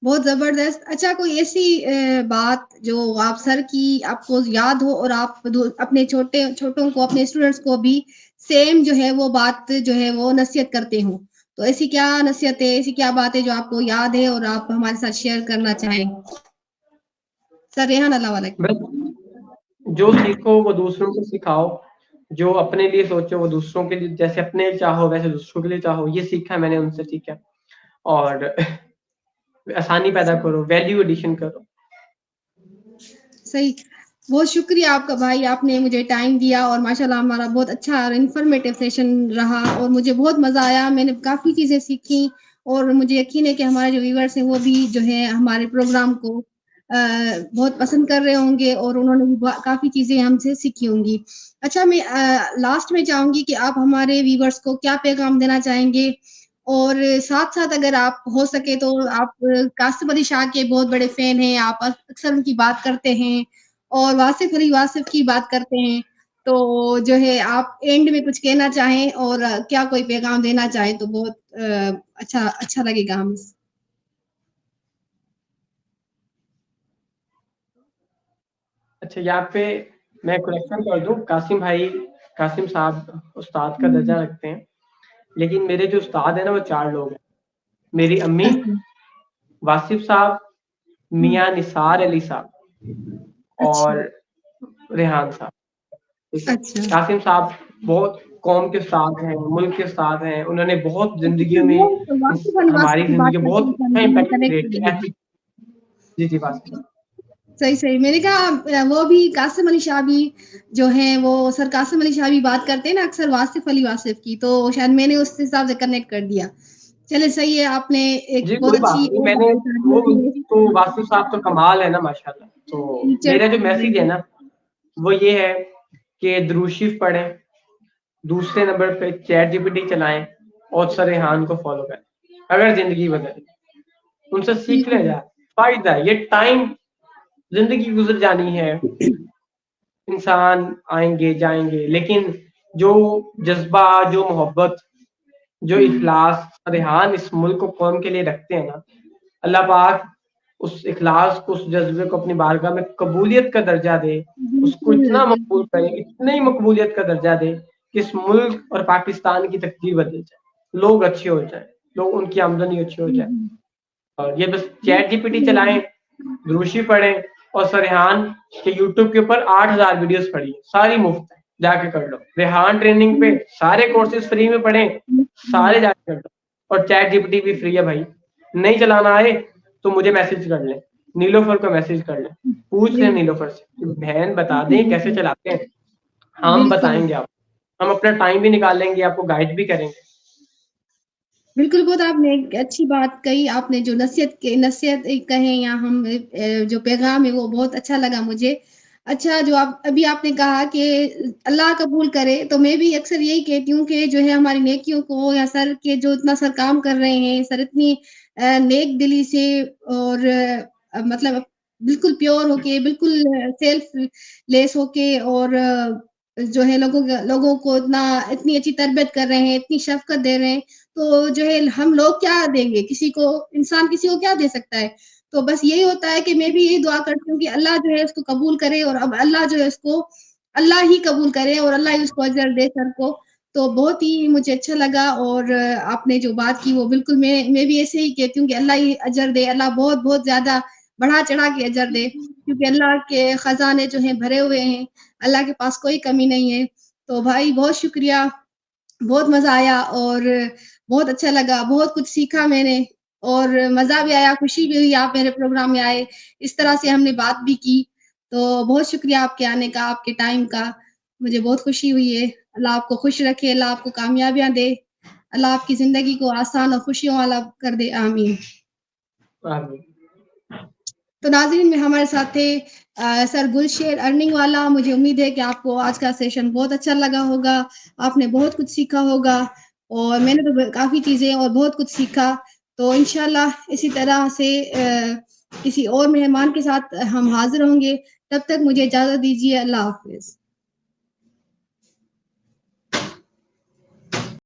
बहुत जबरदस्त। अच्छा, कोई ऐसी बात जो आप सर की आपको याद हो और आप अपने छोटों को, अपने स्टूडेंट्स को भी सेम जो है वो बात जो है वो नसीहत करते हो, तो ऐसी क्या नसीहत है, ऐसी क्या बात है जो आपको याद है और आप हमारे साथ शेयर करना चाहें? सर रेहान अल्लाह वाला। जो सीखो वो दूसरों को सिखाओ, जो अपने लिए सोचो वो दूसरों के लिए, जैसे अपने चाहो वैसे दूसरों के लिए चाहो, ये सीखा मैंने उनसे, ठीक है। और आसानी पैदा करो, वैल्यू एडिशन करो। सही, बहुत शुक्रिया आपका भाई, आपने मुझे टाइम दिया और माशाल्लाह हमारा बहुत अच्छा और इन्फॉर्मेटिव सेशन रहा और मुझे बहुत मज़ा आया। मैंने काफ़ी चीज़ें सीखी और मुझे यकीन है कि हमारे जो व्यूअर्स हैं वो भी जो है हमारे प्रोग्राम को बहुत पसंद कर रहे होंगे और उन्होंने भी काफ़ी चीज़ें हमसे सीखी होंगी। अच्छा, मैं लास्ट में चाहूँगी कि आप हमारे व्यूअर्स को क्या पैगाम देना चाहेंगे, और साथ-साथ अगर आप हो सके तो आप कासिम अली शाह के बहुत बड़े फ़ैन हैं, आप अक्सर उनकी बात करते हैं और वासिफ़ अली वासिफ़ की बात करते हैं, तो जो है आप एंड में कुछ कहना चाहें और क्या कोई पैगाम देना चाहें तो बहुत अच्छा लगेगा हमें। अच्छा, यहाँ पे मैं करेक्शन कर दूं, कासिम साहब उस्ताद का दर्जा रखते हैं, लेकिन मेरे जो उस्ताद है ना वो 4 लोग हैं। मेरी अम्मी, वासिफ साहब, मियाँ निसार अली साहब और रेहान साहब, ठीक है। कासिम साहब बहुत कौम के साथ हैं, मुल्क के साथ हैं, उन्होंने बहुत जिंदगी में हमारी जिंदगी में बहुत अच्छा इम्पैक्ट क्रिएट किया। जी जी, वासिफ साहब सही, मैंने कहा वो भी कासिम अली शाह भी जो है वो सर कासिम अली शाह भी बात करते हैं ना अक्सर वासिफ अली वासिफ की, तो शायद मैंने उस हिसाब से कनेक्ट कर दिया। चले, सही है, आपने एक बहुत अच्छी मैंने वो तो वासिफ साहब तो कमाल है ना माशाल्लाह। तो मेरा जो मैसेज है ना वो ये है कि दुरूद शरीफ पढ़ें, दूसरे नंबर पे चैट जीपीटी चलाएं और सर रेहान को फॉलो करें। अगर जिंदगी बदले, उनसे सीख ले जाए, फायदा ये टाइम, जिंदगी गुजर जानी है, इंसान आएंगे जाएंगे, लेकिन जो जज्बा, जो मोहब्बत, जो इखलास रेहान इस मुल्क को कौम के लिए रखते हैं ना, अल्लाह पाक उस इखलास को, उस जज्बे को अपनी बारगाह में कबूलियत का दर्जा दे, उसको इतना मकबूल करे, इतनी मकबूलियत का दर्जा दे कि इस मुल्क और पाकिस्तान की तकदीर बदल जाए, लोग अच्छे हो जाए, लोग उनकी आमदनी अच्छी हो जाए। और ये बस चैट जीपीटी चलाएं, दुरूशी पढ़ें और सरहान के यूट्यूब के ऊपर 8000 वीडियोस पढ़िए, सारी मुफ्त है, जाके कर लो। रेहान ट्रेनिंग पे सारे कोर्सेज फ्री में पढ़ें, सारे जाके कर लो। और चैट जीपीटी भी फ्री है भाई, नहीं चलाना आए तो मुझे मैसेज कर लें, नीलोफर को मैसेज कर लें, पूछ लें नीलोफर से, बहन बता दें कैसे चलाते हैं, हम बताएंगे आपको, हम अपना टाइम भी निकाल लेंगे, आपको गाइड भी करेंगे। बिल्कुल, बहुत आपने एक अच्छी बात कही, आपने जो नसीहत कहे या हम जो पैगाम है वो बहुत अच्छा लगा मुझे। अच्छा, जो आपने कहा कि अल्लाह कबूल करे, तो मैं भी अक्सर यही कहती हूँ कि जो है हमारी नेकियों को, या सर के जो इतना सर काम कर रहे हैं, सर इतनी नेक दिली से और मतलब बिल्कुल प्योर होके, बिल्कुल सेल्फलेस होके और जो है लोगों को इतनी अच्छी तरबियत कर रहे हैं, इतनी शफ़क़त दे रहे हैं, तो जो है हम लोग क्या देंगे? इंसान किसी को क्या दे सकता है? तो बस यही होता है कि मैं भी यही दुआ करती हूँ कि अल्लाह जो है उसको कबूल करे, और अब अल्लाह जो है उसको अल्लाह ही कबूल करे और अल्लाह ही उसको अजर दे सर को। तो बहुत ही मुझे अच्छा लगा, और आपने जो बात की वो बिल्कुल मैं भी ऐसे ही कहती हूँ कि अल्लाह ही अजर दे, अल्लाह बहुत ज़्यादा बढ़ा-चढ़ा के अजर दे, क्योंकि अल्लाह के खज़ाने जो हैं भरे हुए हैं, अल्लाह के पास कोई कमी नहीं है। तो भाई बहुत शुक्रिया, बहुत मज़ा आया और बहुत अच्छा लगा, बहुत कुछ सीखा मैंने और मज़ा भी आया, खुशी भी हुई आप मेरे प्रोग्राम में आए, इस तरह से हमने बात भी की। तो बहुत शुक्रिया आपके आने का, आपके टाइम का, मुझे बहुत खुशी हुई है। अल्लाह आपको खुश रखे, अल्लाह आपको कामयाबियाँ दे, अल्लाह आपकी ज़िंदगी को आसान और खुशियों वाला कर दे, आमीन। तो नाज़रीन, में हमारे साथ थे सर गुलशेर अर्निंग वाला। मुझे उम्मीद है कि आपको आज का सेशन बहुत अच्छा लगा होगा, आपने बहुत कुछ सीखा होगा, और मैंने तो काफ़ी चीज़ें और बहुत कुछ सीखा। तो इंशाल्लाह इसी तरह से किसी और मेहमान के साथ हम हाज़िर होंगे। तब तक मुझे इजाज़त दीजिए। अल्लाह हाफ़िज़।